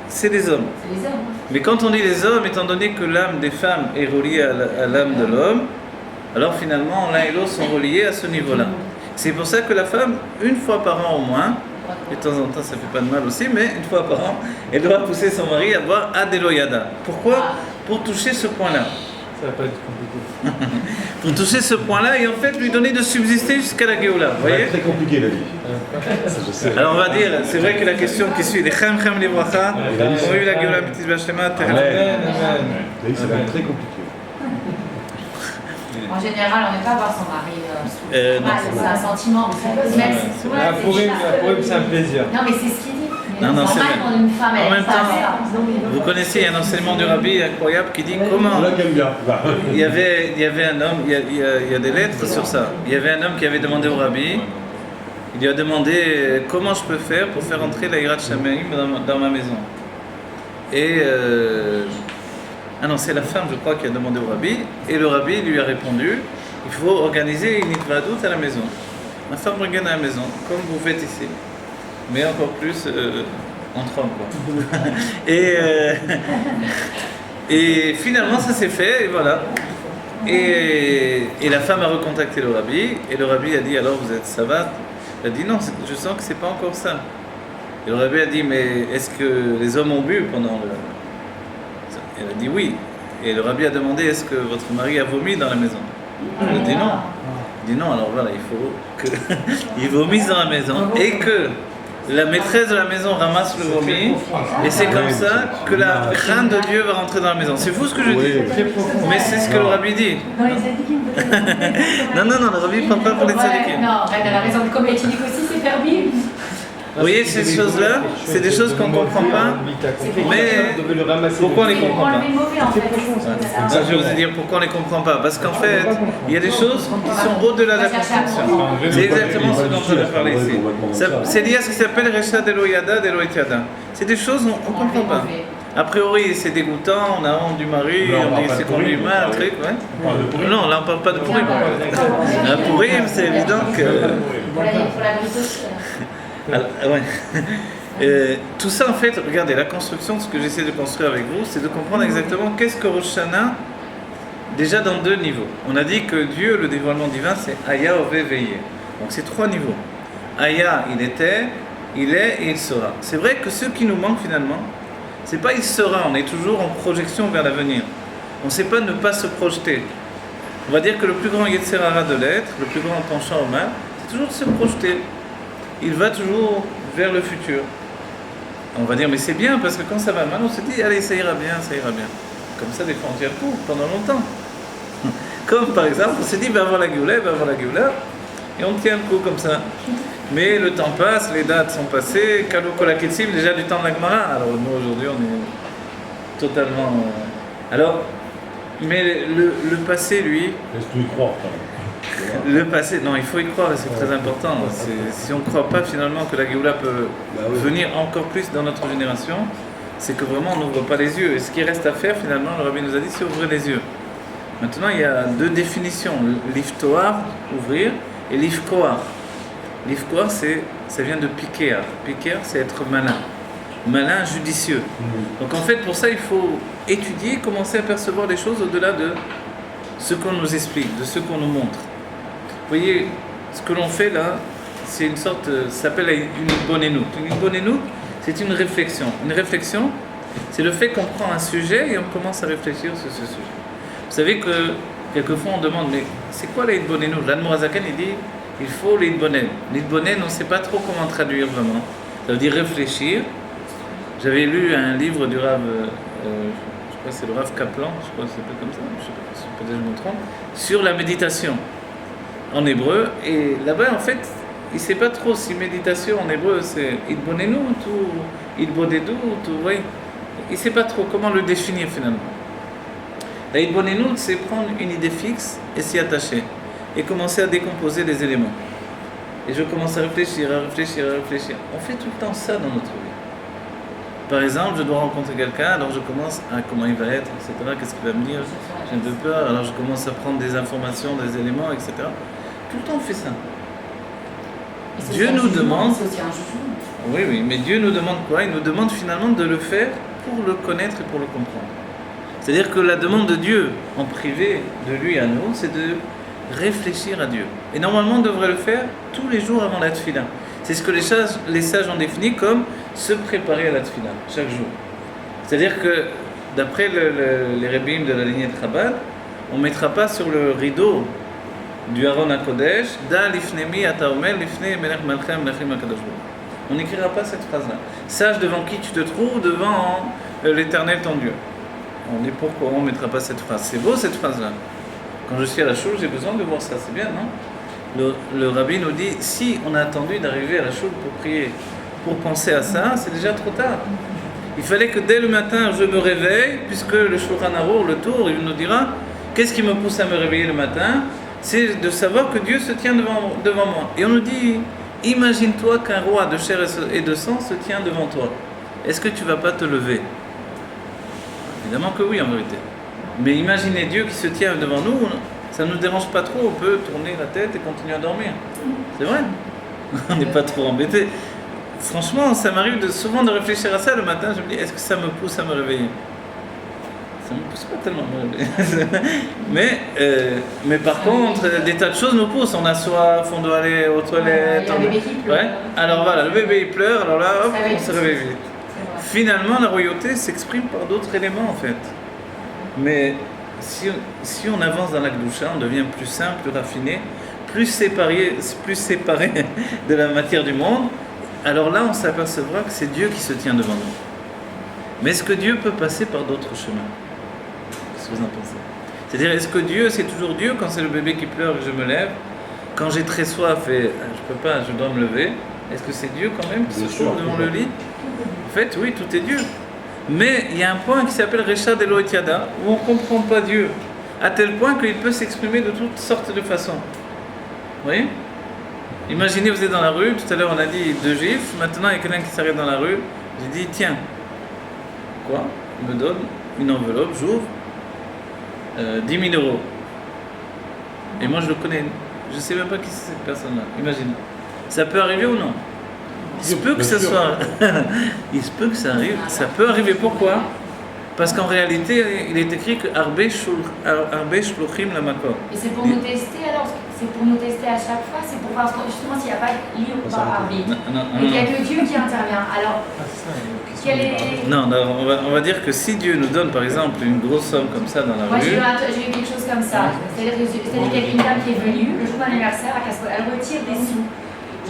C'est les hommes. C'est les hommes. Mais quand on dit les hommes, étant donné que l'âme des femmes est reliée à l'âme de l'homme, alors finalement l'un et l'autre sont reliés à ce niveau-là. C'est pour ça que la femme, une fois par an au moins, Et de temps en temps, ça fait pas de mal aussi, mais une fois par an, elle doit pousser son mari à boire Adeloyada. Pourquoi? Pour toucher ce point-là. Ça va pas être compliqué. Pour toucher ce point-là et en fait lui donner de subsister jusqu'à la Géoula. Vous voyez? Très compliqué la vie. Ça, je sais. Alors on va dire, c'est vrai que la question qui suit, les Chem Chem les Bracha, ont eu la Géoula B'Tizba Shlema, Amen, amen. La vie, ça va être très compliqué. En général, on n'est pas voir son mari sous non, c'est un sentiment. Même si La Purim, c'est un plaisir. non, mais c'est ce qu'il dit. Non, non, c'est normal vrai. quand une femme, En elle même passe temps, ça. vous connaissez, il y a un enseignement du Rabbi incroyable qui dit comment On l'a qu'aime bien. il y avait un homme, il y a des lettres sur ça. Il y avait un homme qui avait demandé au Rabbi, il lui a demandé comment je peux faire pour faire entrer la Hirat Shamayim dans ma maison. Et ah non, c'est la femme, je crois, qui a demandé au Rabbi, et le Rabbi lui a répondu, il faut organiser une Ikvadout à la maison. La femme regarde à la maison, comme vous faites ici, mais encore plus entre hommes, quoi. Et finalement, ça s'est fait, et voilà. Et la femme a recontacté le Rabbi, et le Rabbi a dit, alors vous êtes savate? Elle a dit, non, je sens que c'est pas encore ça. Et le Rabbi a dit, mais est-ce que les hommes ont bu pendant le... Elle a dit oui. Et le Rabbi a demandé, est-ce que votre mari a vomi dans la maison? Elle a dit non. Il dit non, alors voilà, il faut qu'il vomisse dans la maison et que la maîtresse de la maison ramasse le vomi et c'est comme ça que la crainte de Dieu va rentrer dans la maison. C'est fou ce que je dis, mais c'est ce que le Rabbi dit. Dans les tzadikim, peut-être. Non, le Rabbi ne parle pas pour les tzadikim. Non, elle a raison de comme éthique aussi, c'est permis. Vous voyez, ces choses-là, c'est des choses qu'on ne comprend pas, mais pourquoi on ne les comprend pas? Enlever le mauvais en fait. Ça, je vais vous dire pourquoi on ne les comprend pas. Parce qu'en fait, il y a des choses qui sont au-delà de la construction. C'est exactement ce dont on va parler ici. C'est lié à ce qui s'appelle Recha d'Eloyada, d'Eloïtiada. C'est des choses qu'on ne comprend pas. A priori, c'est dégoûtant, on a honte du mari, on dit c'est qu'on lui met un truc, ouais. Non, là on ne parle pas de Purim. La Purim, c'est évident que... Pour la glucose. Alors, ouais. Tout ça en fait, regardez, la construction, ce que j'essaie de construire avec vous, c'est de comprendre exactement qu'est-ce que Rosh Hashanah, déjà dans deux niveaux. On a dit que Dieu, le dévoilement divin, c'est Aya, Ove, Veillé. Donc c'est trois niveaux. Aya, il était, il est et il sera. C'est vrai que ce qui nous manque finalement, c'est pas il sera, on est toujours en projection vers l'avenir. On ne sait pas ne pas se projeter. On va dire que le plus grand Yetzer Hara de l'être, le plus grand penchant au mal, c'est toujours de se projeter. Il va toujours vers le futur. On va dire, mais c'est bien, parce que quand ça va mal, on se dit, allez, ça ira bien, ça ira bien. Comme ça, des fois, on tient le coup pendant longtemps. Comme par exemple, on s'est dit, va voir la Géoula, et on tient le coup comme ça. Mais le temps passe, les dates sont passées, Kalou Kolaketsim, déjà du temps de la Gemara. Alors nous, aujourd'hui, on est totalement... Alors, mais le passé, lui... Laisse-nous y croire, quand même. Le passé, non, il faut y croire, c'est très important. Si on ne croit pas finalement que la Géoula peut venir encore plus dans notre génération, c'est que vraiment on n'ouvre pas les yeux. Et ce qui reste à faire finalement, le Rabbi nous a dit, c'est ouvrir les yeux. Maintenant, il y a deux définitions, l'iftoar, ouvrir, et l'ifkoar. L'ifkoar, ça vient de piquer. Piquer, c'est être malin. Malin, judicieux. Donc en fait, pour ça, il faut étudier, commencer à percevoir les choses au-delà de ce qu'on nous explique, de ce qu'on nous montre. Vous voyez, ce que l'on fait là, c'est une sorte, ça s'appelle une bonnénoute. Une bonnénoute, c'est une réflexion. Une réflexion, c'est le fait qu'on prend un sujet et on commence à réfléchir sur ce sujet. Vous savez que quelquefois on demande, mais c'est quoi l'Eid bonnénoute? L'Admorazaken, il dit, il faut l'Eid bonnénoute. L'Eid bonnénoute, on ne sait pas trop comment traduire vraiment. Ça veut dire réfléchir. J'avais lu un livre du Rav, je crois que c'est le Rav Kaplan, je crois que c'est comme ça, je sais pas, peut-être je me trompe, sur la méditation en hébreu. Et là-bas, en fait, il ne sait pas trop si méditation en hébreu c'est Idbonenut ou Idbodedut, ou ouais. Il ne sait pas trop comment le définir finalement. La Idbonenut, c'est prendre une idée fixe et s'y attacher et commencer à décomposer les éléments. Et je commence à réfléchir. On fait tout le temps ça dans notre vie. Par exemple, je dois rencontrer quelqu'un, alors je commence à comment il va être, etc. Qu'est-ce qu'il va me dire? J'ai un peu peur, alors je commence à prendre des informations, des éléments, etc. Tout le temps on fait ça. Dieu nous demande... C'est aussi un jugement. Oui, mais Dieu nous demande quoi? Il nous demande finalement de le faire pour le connaître et pour le comprendre. C'est-à-dire que la demande de Dieu en privé, de lui à nous, c'est de réfléchir à Dieu. Et normalement, on devrait le faire tous les jours avant la tefila. C'est ce que les sages ont défini comme se préparer à la tefila, chaque jour. C'est-à-dire que, d'après les rabbins de la lignée de Chabad, on ne mettra pas sur le rideau du Haron HaKodesh « Da lifnemi ata omer lifnei melech malchei melechim hakadosh baruch hu ». On n'écrira pas cette phrase-là. Sache devant qui tu te trouves, devant l'Éternel ton Dieu. On dit pourquoi on ne mettra pas cette phrase. C'est beau cette phrase-là. Quand je suis à la choule, j'ai besoin de voir ça. C'est bien, non? Le rabbi nous dit, si on a attendu d'arriver à la choule pour prier, pour penser à ça, c'est déjà trop tard. Il fallait que dès le matin, je me réveille, puisque le Shulchan Aruch, le tour, il nous dira, qu'est-ce qui me pousse à me réveiller le matin? C'est de savoir que Dieu se tient devant moi. Et on nous dit, imagine-toi qu'un roi de chair et de sang se tient devant toi. Est-ce que tu ne vas pas te lever? Évidemment que oui, en vérité. Mais imaginez Dieu qui se tient devant nous, ça ne nous dérange pas trop, on peut tourner la tête et continuer à dormir. C'est vrai. On n'est pas trop embêté. Franchement, ça m'arrive souvent de réfléchir à ça le matin, je me dis, est-ce que ça me pousse à me réveiller? Ça ne me pousse pas tellement à me réveiller. mais par contre, des tas de choses nous poussent. On a soif, on doit aller aux toilettes. Il y a un bébé qui pleure. Ouais. Alors voilà, le bébé il pleure, alors là, hop, on se réveille vite. Finalement, la royauté s'exprime par d'autres éléments en fait. Mais si on avance dans la Gdusha, on devient plus simple, plus raffiné, plus séparé de la matière du monde. Alors là, on s'apercevra que c'est Dieu qui se tient devant nous. Mais est-ce que Dieu peut passer par d'autres chemins? Qu'est-ce que vous en pensez? C'est-à-dire, est-ce que Dieu, c'est toujours Dieu quand c'est le bébé qui pleure et je me lève? Quand j'ai très soif et je peux pas, je dois me lever, est-ce que c'est Dieu quand même qui se trouve devant le lit? En fait, oui, tout est Dieu. Mais il y a un point qui s'appelle Reshad Elo et Yada, où on ne comprend pas Dieu, à tel point qu'il peut s'exprimer de toutes sortes de façons. Vous voyez? Imaginez, vous êtes dans la rue, tout à l'heure on a dit 2 gifs, maintenant il y a quelqu'un qui s'arrête dans la rue, j'ai dit tiens, quoi? Il me donne une enveloppe, j'ouvre, 10 000 euros. Et moi je le connais, je ne sais même pas qui c'est cette personne-là, imagine. Ça peut arriver ou non? Il se peut que ça soit. Il se peut que ça arrive. Ça peut arriver. Pourquoi? Parce qu'en réalité, il est écrit que Arbe Shluchim la Makor. Et c'est pour nous tester alors? C'est pour nous tester à chaque fois? C'est pour voir justement s'il n'y a pas de lieu ou pas arbitre? Et qu'il n'y a que Dieu qui intervient. Alors, quel est. Non, on va dire que si Dieu nous donne par exemple une grosse somme comme ça dans la Moi, rue. j'ai eu quelque chose comme ça. C'est-à-dire qu'il y a une dame qui est venue le jour d'anniversaire à Casco. Elle retire des sous.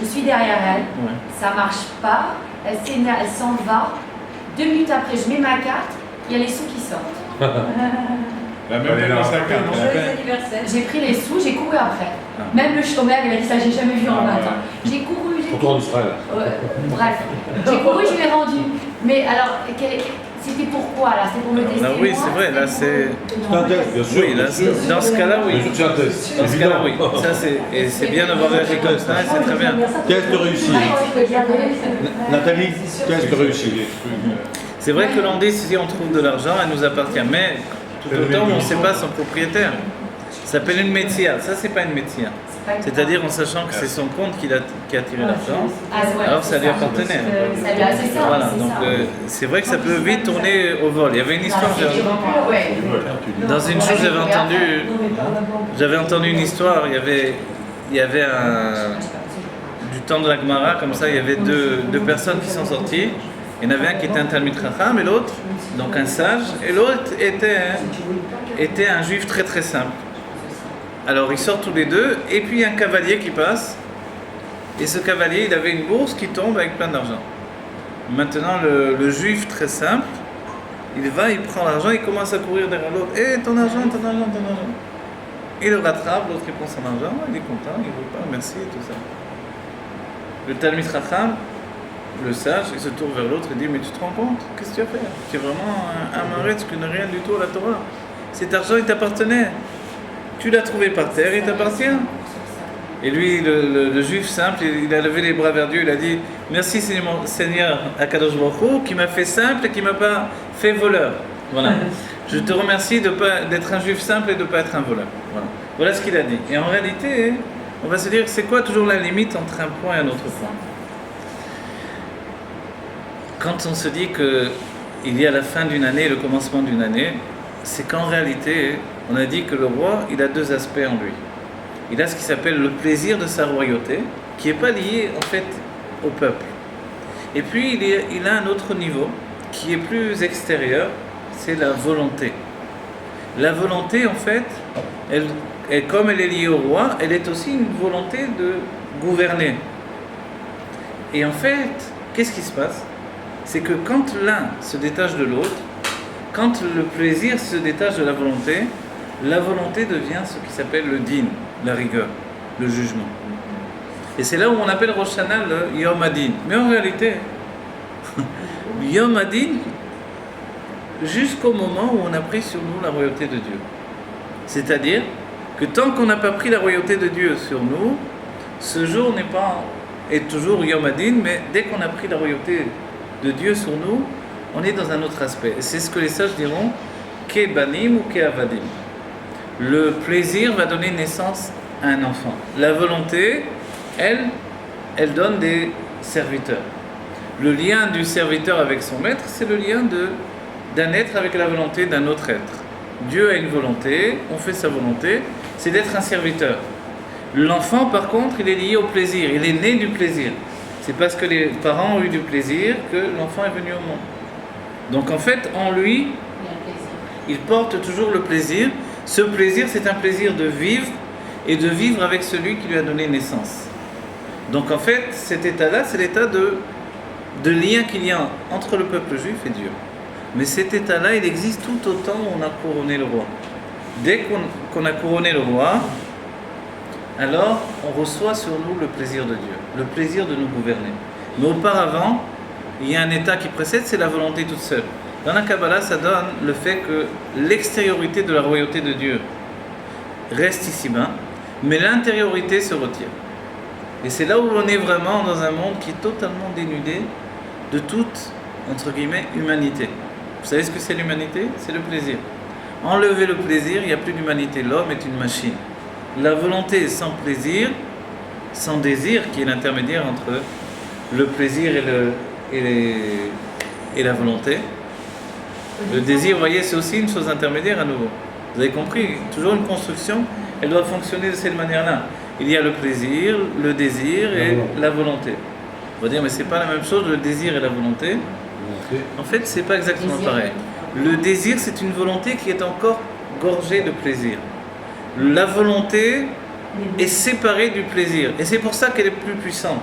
Je suis derrière elle, ça marche pas, elle s'en va. 2 minutes après, je mets ma carte, il y a les sous qui sortent. La même dans sa carte. J'ai pris les sous, j'ai couru après. Même le chômeur, il a dit ça, j'ai jamais vu en matin. J'ai couru, Pourquoi en Israël? Bref, j'ai couru, je l'ai rendu. Mais alors, c'était pourquoi là? C'est pour me tester? Oui, c'est vrai, là c'est. C'est un test, bien sûr. Oui, là, dans ce cas-là, oui. C'est un test. Dans ce cas-là, oui. Ça, et c'est bien d'avoir réagi comme ça, et c'est très bien. Test réussi. Nathalie, test réussi. C'est vrai que l'on dit si on trouve de l'argent, elle nous appartient, mais tout autant on ne sait pas son propriétaire. Ça s'appelle une métia. Ça, c'est pas une métia. C'est-à-dire en sachant que c'est son compte qui a tiré l'argent, alors ça lui appartenait. C'est ça. Voilà, donc c'est vrai que ça peut vite tourner au vol. Il y avait une histoire. Dans une chose, j'avais entendu une histoire. Il y avait du temps de la Gemara, comme ça, il y avait deux personnes qui sont sorties. Il y en avait un qui était un Talmid Chacham et l'autre, donc un sage, et l'autre était un juif très très simple. Alors ils sortent tous les deux, et puis il y a un cavalier qui passe, et ce cavalier, il avait une bourse qui tombe avec plein d'argent. Maintenant, le juif très simple, il va, il prend l'argent, il commence à courir derrière l'autre. Eh, ton argent, ton argent, ton argent. Il le rattrape, l'autre il prend son argent, il est content, il veut pas, merci et tout ça. Le Talmid Chacham, le sage, il se tourne vers l'autre et dit, mais tu te rends compte? Qu'est-ce que tu as fait? Tu es vraiment un maretz qui n'a rien du tout à la Torah. Cet argent, il t'appartenait. Tu l'as trouvé par terre, il t'appartient. Et lui, le juif simple, il a levé les bras vers Dieu, il a dit, merci Seigneur Akadosh Baruch Hu, qui m'a fait simple et qui m'a pas fait voleur. Voilà. Je te remercie d'être un juif simple et de ne pas être un voleur. Voilà ce qu'il a dit. Et en réalité, on va se dire, c'est quoi toujours la limite entre un point et un autre point? Quand on se dit qu'il y a la fin d'une année et le commencement d'une année, c'est qu'en réalité, on a dit que le roi, il a 2 aspects en lui. Il a ce qui s'appelle le plaisir de sa royauté, qui n'est pas lié en fait au peuple. Et puis il a un autre niveau qui est plus extérieur, c'est la volonté. La volonté, en fait, comme elle est liée au roi, elle est aussi une volonté de gouverner. Et en fait, qu'est-ce qui se passe? C'est que quand l'un se détache de l'autre, quand le plaisir se détache de la volonté devient ce qui s'appelle le din, la rigueur, le jugement. Et c'est là où on appelle Rosh Hashanah le Yom Hadin. Mais en réalité, Yom Hadin, jusqu'au moment où on a pris sur nous la royauté de Dieu. C'est-à-dire que tant qu'on n'a pas pris la royauté de Dieu sur nous, ce jour est toujours Yom Hadin, mais dès qu'on a pris la royauté de Dieu sur nous, on est dans un autre aspect. Et c'est ce que les sages diront, Kebanim ou Keavadim. Le plaisir va donner naissance à un enfant. La volonté, elle donne des serviteurs. Le lien du serviteur avec son maître, c'est le lien d'un être avec la volonté d'un autre être. Dieu a une volonté, on fait sa volonté, c'est d'être un serviteur. L'enfant, par contre, il est lié au plaisir, il est né du plaisir. C'est parce que les parents ont eu du plaisir que l'enfant est venu au monde. Donc en fait, en lui, il porte toujours le plaisir. Ce plaisir, c'est un plaisir de vivre et de vivre avec celui qui lui a donné naissance. Donc en fait, cet état-là, c'est l'état de lien qu'il y a entre le peuple juif et Dieu. Mais cet état-là, il existe tout autant où on a couronné le roi. Dès qu'on a couronné le roi, alors on reçoit sur nous le plaisir de Dieu, le plaisir de nous gouverner. Mais auparavant, il y a un état qui précède, c'est la volonté toute seule. Dans la Kabbalah, ça donne le fait que l'extériorité de la royauté de Dieu reste ici-bas, mais l'intériorité se retire. Et c'est là où on est vraiment dans un monde qui est totalement dénudé de toute, entre guillemets, humanité. Vous savez ce que c'est l'humanité? C'est le plaisir. Enlever le plaisir, il n'y a plus d'humanité. L'homme est une machine. La volonté sans plaisir, sans désir, qui est l'intermédiaire entre le plaisir et la volonté. Le désir, vous voyez, c'est aussi une chose intermédiaire à nouveau. Vous avez compris? Toujours une construction, elle doit fonctionner de cette manière-là. Il y a le plaisir, le désir et la volonté. On va dire, mais c'est pas la même chose, le désir et la volonté. En fait, c'est pas exactement pareil. Le désir, c'est une volonté qui est encore gorgée de plaisir. La volonté est séparée du plaisir. Et c'est pour ça qu'elle est plus puissante.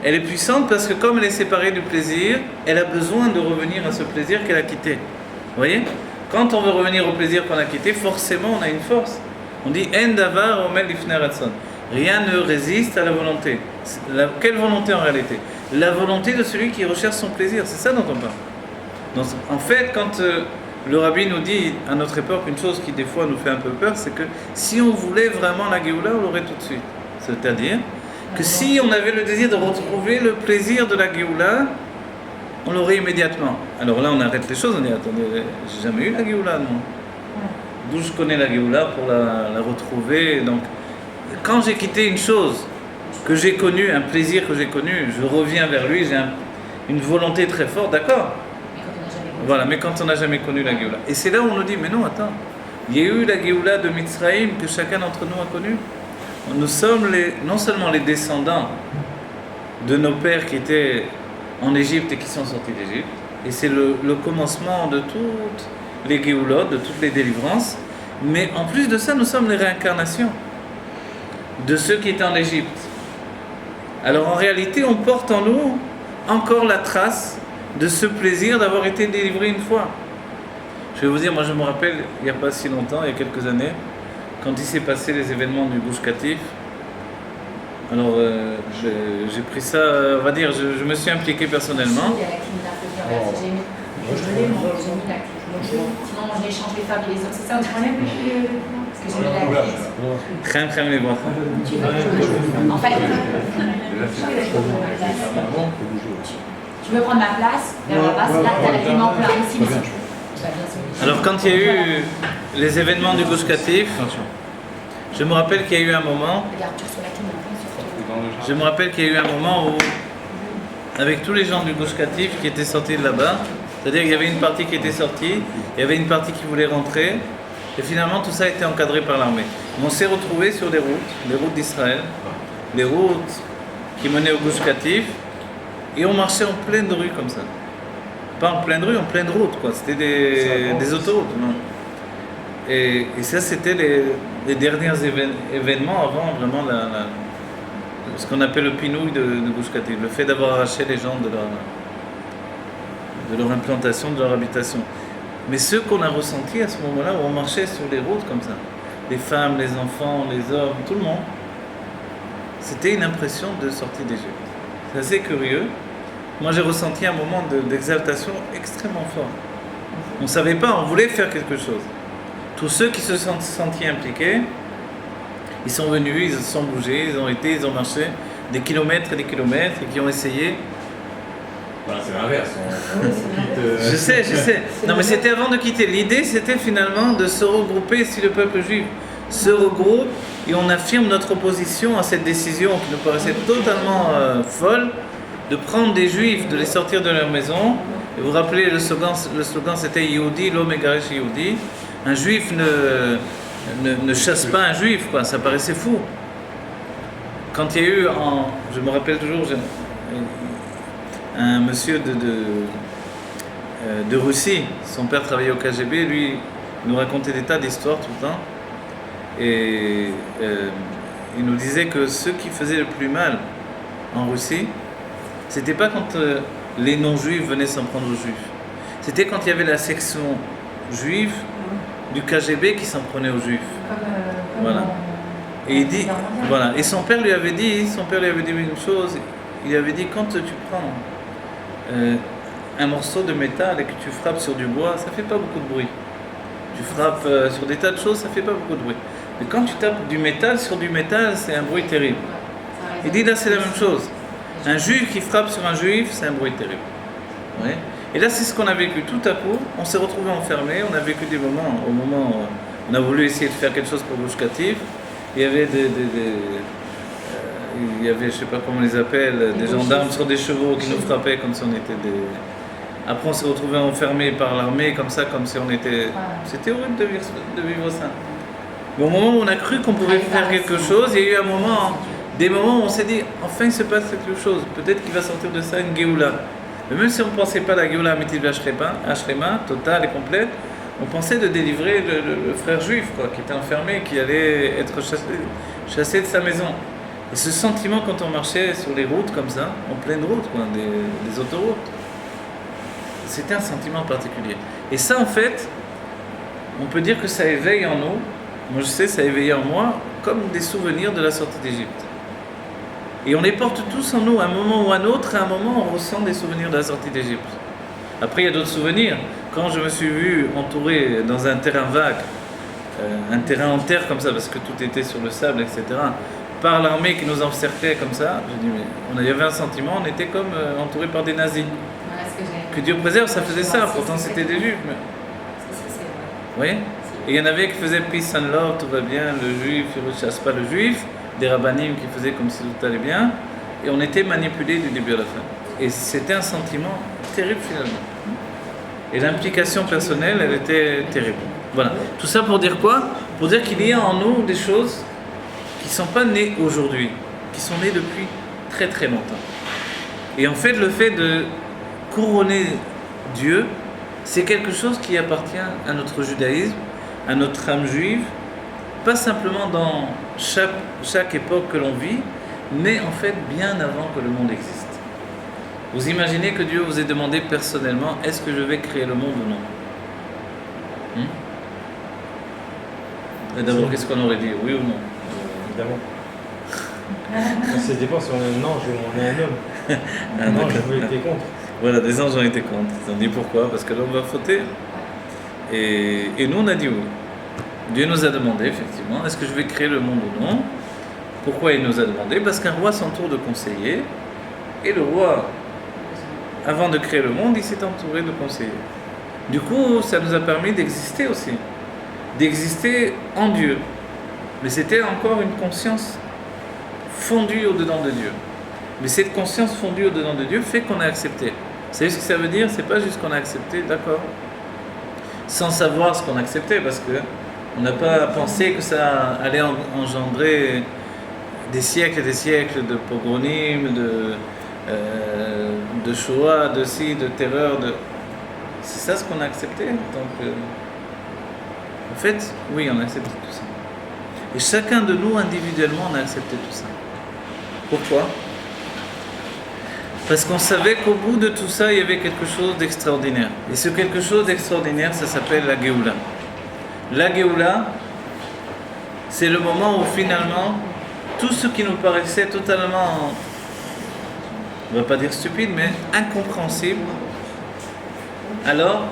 Elle est puissante parce que comme elle est séparée du plaisir, elle a besoin de revenir à ce plaisir qu'elle a quitté. Vous voyez? Quand on veut revenir au plaisir qu'on a quitté, forcément on a une force. On dit « En davar omel lifnei ratzon ». Rien ne résiste à la volonté. Quelle volonté en réalité? La volonté de celui qui recherche son plaisir. C'est ça dont on parle. Donc, en fait, quand le rabbi nous dit à notre époque une chose qui des fois nous fait un peu peur, c'est que si on voulait vraiment la Géoula, on l'aurait tout de suite. C'est-à-dire que si on avait le désir de retrouver le plaisir de la Géoula, on l'aurait immédiatement. Alors là, on arrête les choses, on dit attendez, j'ai jamais eu la Géoula, non. D'où je connais la Géoula pour la retrouver. Donc, quand j'ai quitté une chose que j'ai connue, un plaisir que j'ai connu, je reviens vers lui, j'ai une volonté très forte, d'accord. Voilà, mais quand on n'a jamais connu la Géoula. Et c'est là où on nous dit, mais non, attends, il y a eu la Géoula de Mitzraïm que chacun d'entre nous a connue. Nous sommes non seulement les descendants de nos pères qui étaient en Égypte et qui sont sortis d'Égypte, et c'est le commencement de toutes les Géoulotes, de toutes les délivrances, mais en plus de ça, nous sommes les réincarnations de ceux qui étaient en Égypte. Alors en réalité, on porte en nous encore la trace de ce plaisir d'avoir été délivré une fois. Je vais vous dire, moi je me rappelle, il n'y a pas si longtemps, il y a quelques années, quand il s'est passé les événements du Gush Katif, alors j'ai pris ça, on va dire, je me suis impliqué personnellement. Sinon, je l'échange les femmes et les hommes, c'est ça le problème? Parce que j'ai mis la crise. Crème les bras. En fait, tu veux prendre ma place, vers la base, là, tu as l'agrément plein ici, ici. Alors, quand il y a eu les événements du Gush Katif, je me rappelle qu'il y a eu un moment. Je me rappelle qu'il y a eu un moment où, avec tous les gens du Gush Katif qui étaient sortis de là-bas, c'est-à-dire qu'il y avait une partie qui était sortie, il y avait une partie qui voulait rentrer, et finalement tout ça a été encadré par l'armée. On s'est retrouvés sur les routes d'Israël, les routes qui menait au Gush Katif, et on marchait en pleine rue comme ça. Pas en pleine rue, en pleine route, quoi. C'était des autoroutes. Non. Et ça, c'était les derniers événements avant vraiment ce qu'on appelle le pinouille de Gush Katif, le fait d'avoir arraché les gens de leur implantation, de leur habitation. Mais ce qu'on a ressenti à ce moment-là, où on marchait sur les routes comme ça, les femmes, les enfants, les hommes, tout le monde, c'était une impression de sortie d'Égypte. C'est assez curieux. Moi, j'ai ressenti un moment d'exaltation extrêmement fort. On ne savait pas, on voulait faire quelque chose. Tous ceux qui se sont sentis impliqués, ils sont venus, ils se sont bougés, ils ont marché des kilomètres et des kilomètres et qui ont essayé. Voilà, c'est l'inverse. Je sais. Non, mais c'était avant de quitter. L'idée, c'était finalement de se regrouper si le peuple juif se regroupe et on affirme notre opposition à cette décision qui nous paraissait totalement folle de prendre des juifs, de les sortir de leur maison. Et vous vous rappelez, le slogan c'était Yehudi, l'homme Garesh Yehudi. Un juif ne chasse pas un juif, quoi. Ça paraissait fou. Quand il y a eu, je me rappelle toujours, un monsieur de Russie, son père travaillait au KGB, lui nous racontait des tas d'histoires tout le temps, et il nous disait que ce qui faisait le plus mal en Russie, c'était pas quand les non-juifs venaient s'en prendre aux juifs, c'était quand il y avait la section juive du KGB qui s'en prenait aux juifs. Voilà. Et il dit, voilà. Et son père lui avait dit une chose. Il lui avait dit, quand tu prends un morceau de métal et que tu frappes sur du bois, ça fait pas beaucoup de bruit. Tu frappes sur des tas de choses, ça fait pas beaucoup de bruit. Mais quand tu tapes du métal sur du métal, c'est un bruit terrible. Il dit là, c'est la même chose. Un juif qui frappe sur un juif, c'est un bruit terrible. Oui. Et là, c'est ce qu'on a vécu tout à coup. On s'est retrouvés enfermés. On a vécu des moments, au moment où on a voulu essayer de faire quelque chose pour Gush Katif. Il y avait il y avait, je sais pas comment on les appelle, des gendarmes sur des chevaux qui nous frappaient comme si on était des. Après, on s'est retrouvés enfermés par l'armée, comme si on était. C'était horrible de vivre ça. Mais au moment où on a cru qu'on pouvait faire quelque chose, il y a eu des moments où on s'est dit, enfin, il se passe quelque chose. Peut-être qu'il va sortir de ça une Géoula. Mais même si on ne pensait pas la Géoula Amitit Hashrema, totale et complète, on pensait de délivrer le frère juif, quoi, qui était enfermé, qui allait être chassé de sa maison. Et ce sentiment quand on marchait sur les routes comme ça, en pleine route, quoi, des autoroutes, c'était un sentiment particulier. Et ça, en fait, on peut dire que ça éveille en nous, moi je sais, ça a éveillé en moi, comme des souvenirs de la sortie d'Égypte. Et on les porte tous en nous, à un moment ou à un autre, à un moment on ressent des souvenirs de la sortie d'Égypte. Après il y a d'autres souvenirs. Quand je me suis vu entouré dans un terrain vague, un terrain en terre comme ça, parce que tout était sur le sable, etc., par l'armée qui nous encerclait comme ça, j'ai dit, mais il y avait un sentiment, on était comme entouré par des nazis. Que Dieu préserve, ça faisait ça, pourtant c'était des juifs. Mais... Oui. Et il y en avait qui faisaient peace and love, tout va bien, le juif, il ne rechasse pas le juif, des rabbinim qui faisaient comme si tout allait bien, et on était manipulés du début à la fin. Et c'était un sentiment terrible finalement. Et l'implication personnelle, elle était terrible. Voilà. Tout ça pour dire quoi ? Pour dire qu'il y a en nous des choses qui ne sont pas nées aujourd'hui, qui sont nées depuis très très longtemps. Et en fait, le fait de couronner Dieu, c'est quelque chose qui appartient à notre judaïsme, à notre âme juive, pas simplement dans chaque époque que l'on vit, mais en fait bien avant que le monde existe. Vous imaginez que Dieu vous ait demandé personnellement, est-ce que je vais créer le monde ou non ? Et d'abord, qu'est-ce qu'on aurait dit ? Oui ou non ? Évidemment. Ça dépend si on est un ange ou on est un homme. Un ange aurait été contre. Voilà, des anges ont été contre. Ils ont dit pourquoi ? Parce que l'homme va fauter. Et nous, on a dit oui. Dieu nous a demandé, effectivement, est-ce que je vais créer le monde ou non ? Pourquoi il nous a demandé ? Parce qu'un roi s'entoure de conseillers. Et le roi, avant de créer le monde, il s'est entouré de conseillers. Du coup, ça nous a permis d'exister aussi. D'exister en Dieu. Mais c'était encore une conscience fondue au-dedans de Dieu. Mais cette conscience fondue au-dedans de Dieu fait qu'on a accepté. Vous savez ce que ça veut dire ? C'est pas juste qu'on a accepté, d'accord ? Sans savoir ce qu'on acceptait, parce que on n'a pas pensé que ça allait engendrer des siècles et des siècles de pogronim, de Shoah, de ci, de terreur, c'est ça ce qu'on a accepté. Donc, en fait, oui, on a accepté tout ça. Et chacun de nous, individuellement, on a accepté tout ça. Pourquoi ? Parce qu'on savait qu'au bout de tout ça, il y avait quelque chose d'extraordinaire. Et ce quelque chose d'extraordinaire, ça s'appelle la Géoula. La Géoula, c'est le moment où finalement, tout ce qui nous paraissait totalement, on ne va pas dire stupide, mais incompréhensible, alors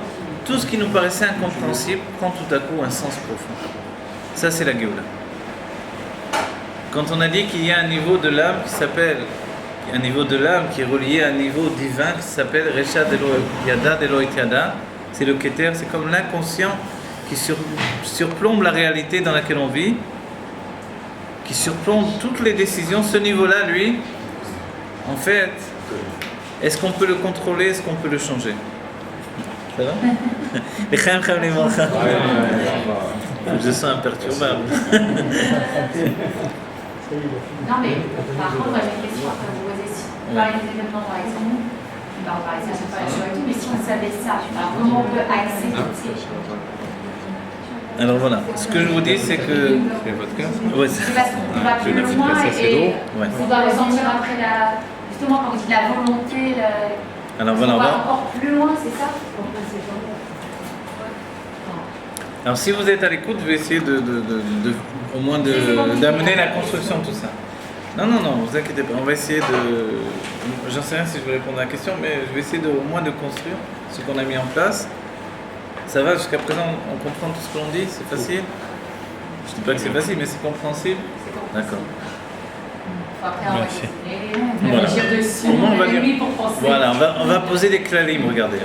tout ce qui nous paraissait incompréhensible prend tout à coup un sens profond. Ça, c'est la Géoula. Quand on a dit qu'il y a un niveau de l'âme qui s'appelle, un niveau de l'âme qui est relié à un niveau divin qui s'appelle Recha Yada Deloit Yada, c'est le Keter, c'est comme l'inconscient qui surplombe la réalité dans laquelle on vit, qui surplombe toutes les décisions. Ce niveau-là, lui, en fait, est-ce qu'on peut le contrôler, est-ce qu'on peut le changer? Ça va? Je sens imperturbable. Non, mais par contre, j'ai une question à vous poser. Si vous parlez des événements, par exemple, on parle ça, c'est pas la chose et tout, mais si on savait ça, alors comment on peut accepter? Alors voilà, ce que je vous dis, c'est que. Ouais, c'est parce qu'on va plus loin et on va ressentir après justement quand on dit la volonté, alors voilà, on va encore plus loin, c'est ça? Alors si vous êtes à l'écoute, je vais essayer au moins d'amener la construction de tout ça. Non, vous inquiétez pas, on va essayer de... J'en sais rien si je vais répondre à la question, mais je vais essayer au moins de construire ce qu'on a mis en place. Ça va, jusqu'à présent, on comprend tout ce que l'on dit, c'est facile? Je ne dis pas que c'est facile, mais c'est compréhensible? D'accord. Après, on va réfléchir dessus, on va lui pour penser. Voilà, on va poser des clalim, regardez.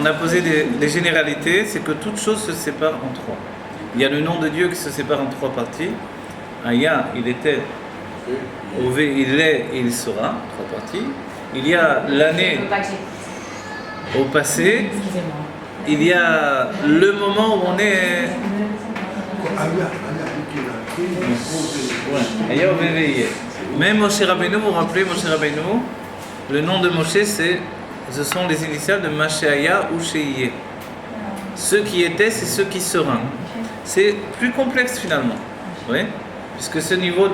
On a posé des généralités, c'est que toute chose se sépare en trois. Il y a le nom de Dieu qui se sépare en trois parties. Aya, il était, Ové, il est et il sera, trois parties. Il y a l'année au passé. Il y a le moment où on est... Aya, Ové, Veillé. Même Moshe Rabbeinu, vous vous rappelez Moshe Rabbeinu, le nom de Moshe, ce sont les initiales de Mashéaya ou Sheiye. Ceux qui étaient, c'est ceux qui seront. C'est plus complexe finalement, oui, puisque ce niveau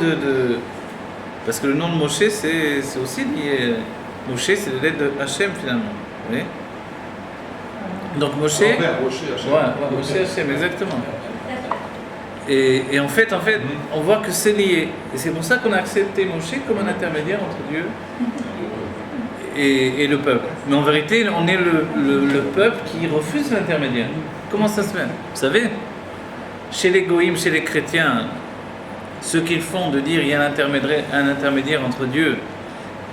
parce que le nom de Moshe, c'est aussi lié. Moshe, c'est le lettre de Hachem finalement, oui. Donc Moshe, Moshe Hachem, exactement. Et en fait, on voit que c'est lié. Et c'est pour ça qu'on a accepté Moshe comme un intermédiaire entre Dieu et le peuple. Mais en vérité, on est le peuple qui refuse l'intermédiaire. Comment ça se fait? Vous savez, chez les goïms, chez les chrétiens, ce qu'ils font de dire il y a un intermédiaire entre Dieu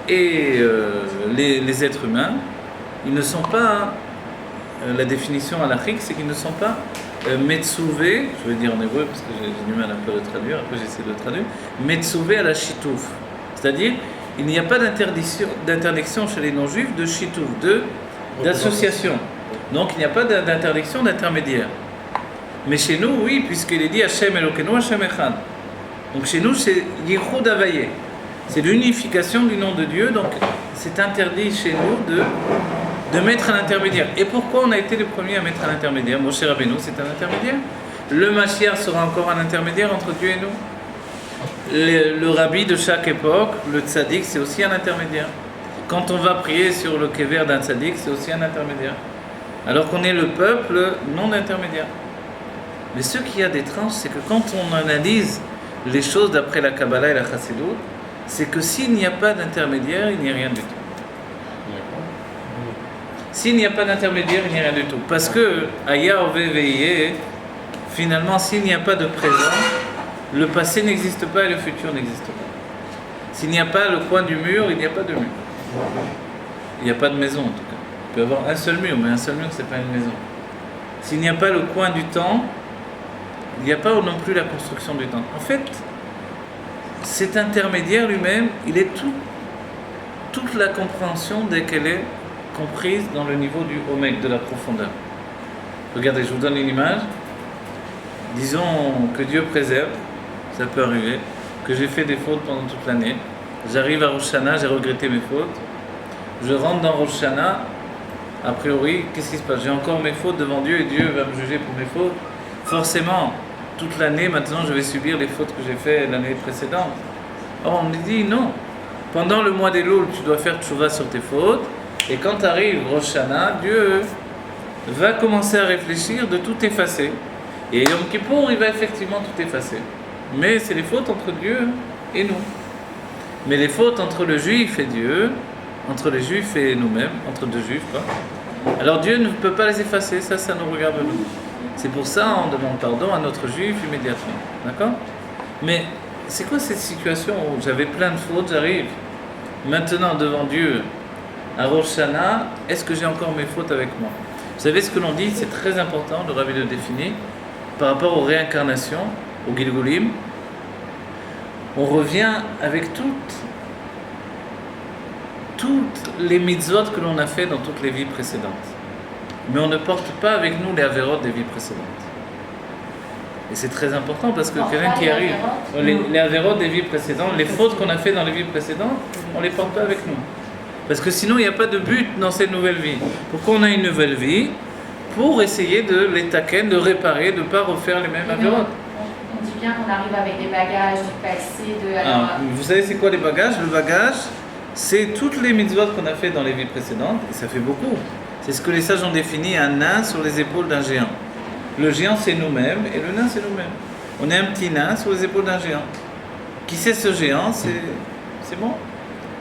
et les êtres humains, ils ne sont pas, la définition halachique, c'est qu'ils ne sont pas Metsouvé, je vais dire en hébreu parce que j'ai du mal un peu à le traduire, après j'essaie de le traduire, Metsouvé à la chitouf. C'est-à-dire, il n'y a pas d'interdiction chez les non-juifs de chitouf, d'association. Donc il n'y a pas d'interdiction d'intermédiaire. Mais chez nous, oui, puisqu'il est dit Hachem Elokeinu, Hachem Echad. Donc chez nous, c'est Yichud Havaye. C'est l'unification du nom de Dieu, donc c'est interdit chez nous de mettre un intermédiaire. Et pourquoi on a été le premier à mettre un intermédiaire? Moshe Rabbeinu, c'est un intermédiaire. Le Mashiach sera encore un intermédiaire entre Dieu et nous. Le rabbi de chaque époque, le tzaddik, c'est aussi un intermédiaire. Quand on va prier sur le kever d'un tzaddik, c'est aussi un intermédiaire. Alors qu'on est le peuple non intermédiaire. Mais ce qui a d'étrange, c'est que quand on analyse les choses d'après la Kabbalah et la Chassidut, c'est que s'il n'y a pas d'intermédiaire, il n'y a rien du tout. S'il n'y a pas d'intermédiaire, il n'y a rien du tout. Parce que, Aya Ove Veillé, finalement, s'il n'y a pas de présent, le passé n'existe pas et le futur n'existe pas. S'il n'y a pas le coin du mur, il n'y a pas de mur. Il n'y a pas de maison en tout cas. Il peut y avoir un seul mur, mais un seul mur, c'est pas une maison. S'il n'y a pas le coin du temps, il n'y a pas non plus la construction du temps. En fait, cet intermédiaire lui-même, il est toute la compréhension dès qu'elle est comprise dans le niveau du omeg, de la profondeur. Regardez, je vous donne une image. Disons que Dieu préserve, ça peut arriver, que j'ai fait des fautes pendant toute l'année. J'arrive à Rosh Hashanah, j'ai regretté mes fautes. Je rentre dans Rosh Hashanah, a priori, qu'est-ce qui se passe? J'ai encore mes fautes devant Dieu et Dieu va me juger pour mes fautes. Forcément, toute l'année, maintenant, je vais subir les fautes que j'ai faites l'année précédente. Or, on me dit non. Pendant le mois d'Elul, tu dois faire tchouva sur tes fautes. Et quand tu arrives Rosh Hashanah, Dieu va commencer à réfléchir de tout effacer. Et Yom Kippour, il va effectivement tout effacer. Mais c'est les fautes entre Dieu et nous. Mais les fautes entre le juif et Dieu, entre les juifs et nous-mêmes, entre deux juifs, quoi. Alors Dieu ne peut pas les effacer, ça nous regarde nous. C'est pour ça on demande pardon à notre juif immédiatement. D'accord? Mais c'est quoi cette situation où j'avais plein de fautes, j'arrive maintenant devant Dieu à Rosh Hashanah, est-ce que j'ai encore mes fautes avec moi? Vous savez ce que l'on dit, c'est très important, le Rabbi le définit, par rapport aux réincarnations, au Gilgulim. On revient avec toutes les mitzvot que l'on a fait dans toutes les vies précédentes. Mais on ne porte pas avec nous les avérotes des vies précédentes. Et c'est très important parce que quelqu'un qui arrive, les avérotes des vies précédentes, les fautes qu'on a fait dans les vies précédentes, on ne les porte pas avec nous. Parce que sinon, il n'y a pas de but dans cette nouvelle vie. Pourquoi on a une nouvelle vie? Pour essayer de les taquiner, de réparer, de ne pas refaire les mêmes avérotes. On dit bien qu'on arrive avec des bagages, du passé, Vous savez c'est quoi les bagages? Le bagage, c'est toutes les mitzvot qu'on a fait dans les vies précédentes, et ça fait beaucoup. C'est ce que les sages ont défini, un nain sur les épaules d'un géant. Le géant c'est nous-mêmes, et le nain c'est nous-mêmes. On est un petit nain sur les épaules d'un géant. Qui c'est ce géant? C'est bon.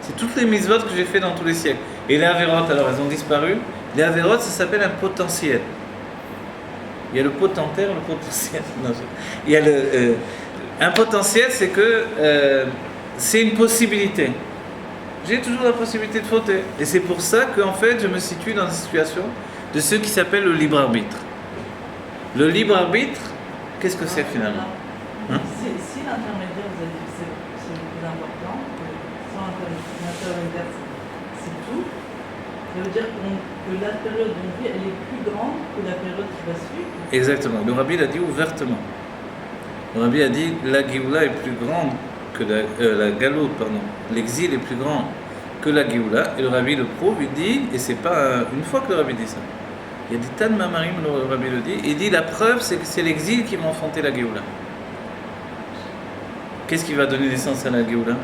C'est toutes les mitzvot que j'ai fait dans tous les siècles. Et les avérotes, alors elles ont disparu. Les avérotes, ça s'appelle un potentiel. Il y a le potentaire, le potentiel. Non, il y a un potentiel, c'est que c'est une possibilité. J'ai toujours la possibilité de fauter. Et c'est pour ça qu'en fait, je me situe dans une situation de ce qui s'appelle le libre arbitre. Le libre arbitre, qu'est-ce que c'est finalement? Si l'intermédiaire, vous avez dit que c'est le plus important, sans l'intermédiaire, c'est tout, ça veut dire que la période d'une vie, elle est plus grande que la période qui va suivre. Exactement. Le Rabbi l'a dit ouvertement. Le Rabbi a dit la Géoula est plus grande que la Galoute, pardon. L'exil est plus grand que la Géoula. Et le Rabbi le prouve, il dit, et c'est pas une fois que le Rabbi dit ça. Il y a des tas de mamarim, le Rabbi le dit. Il dit la preuve, c'est que c'est l'exil qui va enfanter la Géoula. Qu'est-ce qui va donner naissance à la Géoula?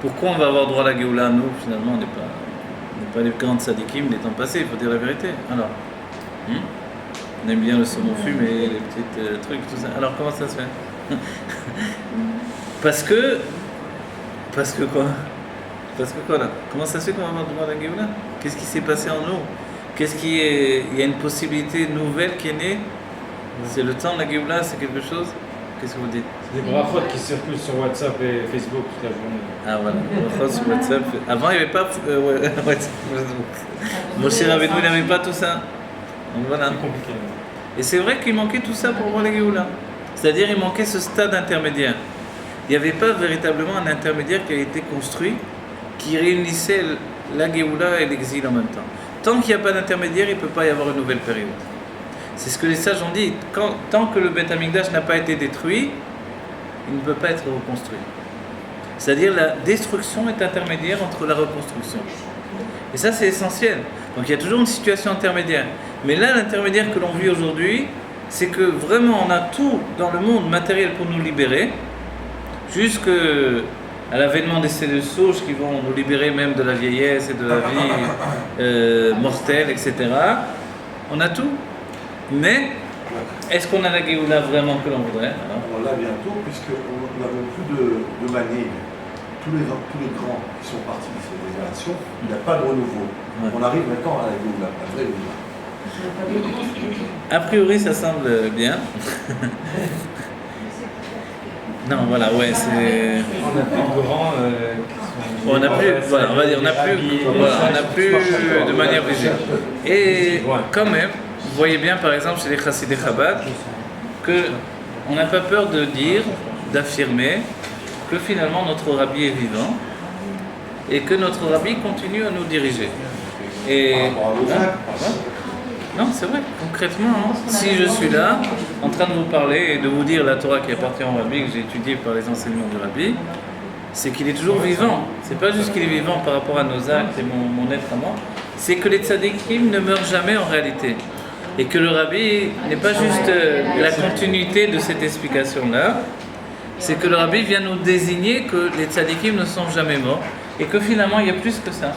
Pourquoi on va avoir droit à la Géoula? Nous, finalement, on n'est pas les grandes sadikim des temps passés, il faut dire la vérité. Alors, on aime bien le saumon fumé, les petits trucs, tout ça. Alors, comment ça se fait? Parce que quoi? Parce que quoi là? Comment ça se fait qu'on va avoir droit à la Géoula? Qu'est-ce qui s'est passé en nous? Il y a une possibilité nouvelle qui est née? C'est le temps de la Géoula, c'est quelque chose? Qu'est-ce que vous dites? C'est des brachot qui circulent sur WhatsApp et Facebook toute la journée. Ah voilà, brachot sur WhatsApp. Avant, il n'y avait pas WhatsApp, Facebook. Moshe Rabbeinu, il n'avait pas tout ça. Donc voilà. C'est compliqué. Et c'est vrai qu'il manquait tout ça pour voir la Géoula. C'est-à-dire, il manquait ce stade intermédiaire. Il n'y avait pas véritablement un intermédiaire qui a été construit qui réunissait la Géoula et l'exil en même temps. Tant qu'il n'y a pas d'intermédiaire, il ne peut pas y avoir une nouvelle période. C'est ce que les sages ont dit. Tant que le Beth Amikdash n'a pas été détruit, il ne peut pas être reconstruit. C'est-à-dire la destruction est intermédiaire entre la reconstruction. Et ça, c'est essentiel. Donc il y a toujours une situation intermédiaire. Mais là, l'intermédiaire que l'on vit aujourd'hui, c'est que vraiment on a tout dans le monde matériel pour nous libérer, jusqu'à l'avènement des cellules souches qui vont nous libérer même de la vieillesse et de la vie mortelle, etc. On a tout. Mais est-ce qu'on a la Géoula vraiment que l'on voudrait? On l'a bientôt, puisqu'on n'avons plus de manille. Tous les grands qui sont partis de ces générations, il n'y a pas de renouveau. Ouais. On arrive maintenant à la Géoula, la vraie Géoula. A priori, ça semble bien. Non, voilà, ouais, c'est. On a plus de grands qui sont. On n'a plus, voilà, on va dire, on n'a plus de manière visible. Et quand même, vous voyez bien, par exemple, chez les Chassidei Chabad, qu'on n'a pas peur de dire, d'affirmer que finalement notre Rabbi est vivant et que notre Rabbi continue à nous diriger. Et Non, c'est vrai. Concrètement, si je suis là, en train de vous parler et de vous dire la Torah qui appartient au Rabbi, que j'ai étudiée par les enseignements du Rabbi, c'est qu'il est toujours vivant. C'est pas juste qu'il est vivant par rapport à nos actes et mon être à moi, c'est que les tzadikim ne meurent jamais en réalité. Et que le Rabbi n'est pas juste la continuité de cette explication-là, c'est que le Rabbi vient nous désigner que les tzadikim ne sont jamais morts et que finalement il y a plus que ça.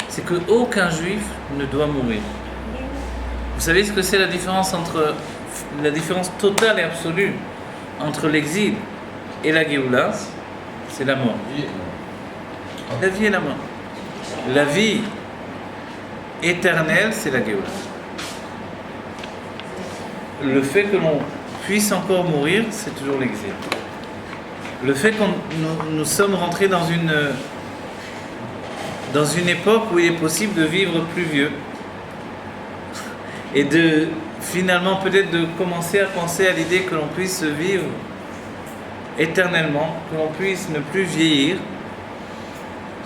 C'est qu'aucun juif ne doit mourir. Vous savez ce que c'est la différence totale et absolue entre l'exil et la Géoula? C'est la mort. La vie et la mort. La vie éternelle, c'est la Géoula. Le fait que l'on puisse encore mourir, c'est toujours l'exil. Le fait que nous sommes rentrés dans une époque où il est possible de vivre plus vieux et de finalement peut-être de commencer à penser à l'idée que l'on puisse vivre éternellement, que l'on puisse ne plus vieillir,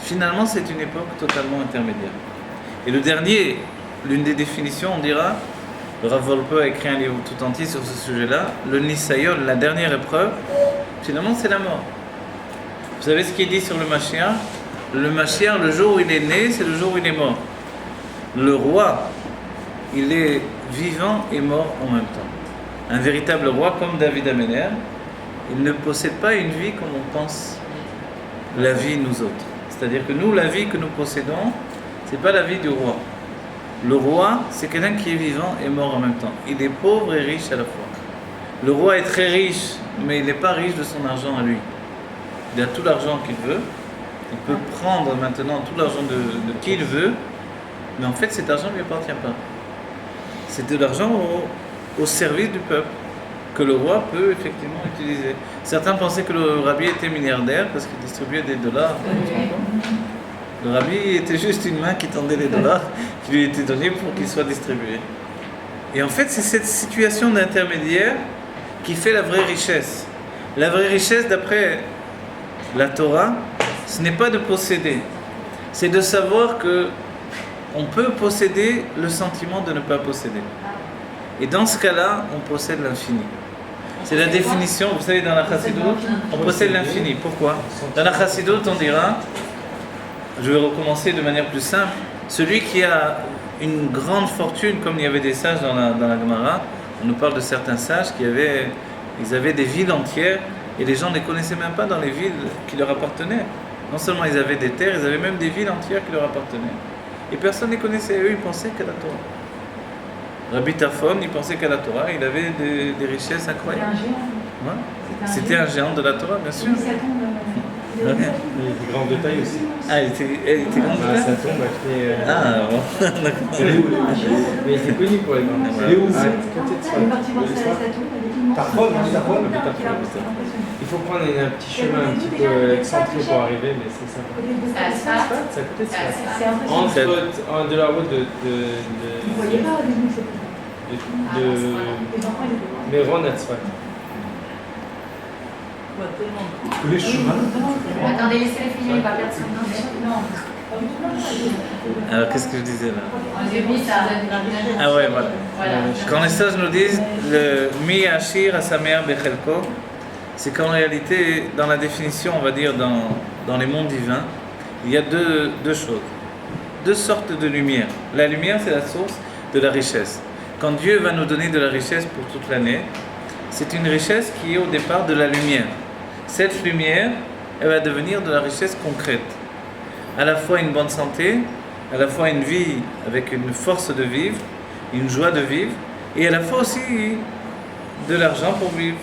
finalement c'est une époque totalement intermédiaire. Et le dernier, l'une des définitions, on dira, le Rav Volpe a écrit un livre tout entier sur ce sujet-là, le Nisayon, la dernière épreuve, finalement c'est la mort. Vous savez ce qu'il dit sur le Mashiach? Le Mashiach, le jour où il est né, c'est le jour où il est mort. Le roi, il est vivant et mort en même temps. Un véritable roi comme David Amener, il ne possède pas une vie comme on pense la vie nous autres. C'est-à-dire que nous, la vie que nous possédons, c'est pas la vie du roi. Le roi, c'est quelqu'un qui est vivant et mort en même temps. Il est pauvre et riche à la fois. Le roi est très riche, mais il n'est pas riche de son argent à lui. Il a tout l'argent qu'il veut. Il peut prendre maintenant tout l'argent de qui il veut, mais en fait cet argent ne lui appartient pas. C'est de l'argent au service du peuple que le roi peut effectivement utiliser. Certains pensaient que le rabbi était milliardaire parce qu'il distribuait des dollars. Le rabbi était juste une main qui tendait les dollars qui lui étaient donnés pour qu'ils soient distribués. Et en fait, c'est cette situation d'intermédiaire qui fait la vraie richesse. La vraie richesse, d'après la Torah, ce n'est pas de posséder. C'est de savoir que on peut posséder le sentiment de ne pas posséder. Et dans ce cas-là, on possède l'infini. C'est la définition, vous savez, dans la Chassidoute, on possède l'infini. Pourquoi? Dans la Chassidoute, on dira, je vais recommencer de manière plus simple, celui qui a une grande fortune, comme il y avait des sages dans la Gemara, on nous parle de certains sages ils avaient des villes entières et les gens ne les connaissaient même pas dans les villes qui leur appartenaient. Non seulement ils avaient des terres, ils avaient même des villes entières qui leur appartenaient. Et personne ne les connaissait, eux ils pensaient qu'à la Torah. Rabbi Tarfon, il pensait qu'à la Torah, il avait des richesses incroyables. C'était un géant de la Torah, bien sûr. Il était grand de taille aussi. Ah, il était grand de taille. Sa tombe a fait. Ah, bon, d'accord. Mais il était connu pour les grands. Il est où? Il faut prendre un petit chemin un petit peu excentré pour arriver, mais c'est ça. C'est à côté de ça. Entre de la route de Méron à Tzfat. Tous les chemins. Attendez, laissez-les finir, il va perdre son nom. Alors, qu'est-ce que je disais là? Ah ouais, voilà. Quand les sages nous disent le mi ashir asamer bechelko, c'est qu'en réalité, dans la définition, on va dire dans les mondes divins, il y a deux choses, deux sortes de lumière. La lumière, c'est la source de la richesse. Quand Dieu va nous donner de la richesse pour toute l'année, c'est une richesse qui est au départ de la lumière. Cette lumière, elle va devenir de la richesse concrète. À la fois une bonne santé, à la fois une vie avec une force de vivre, une joie de vivre, et à la fois aussi de l'argent pour vivre,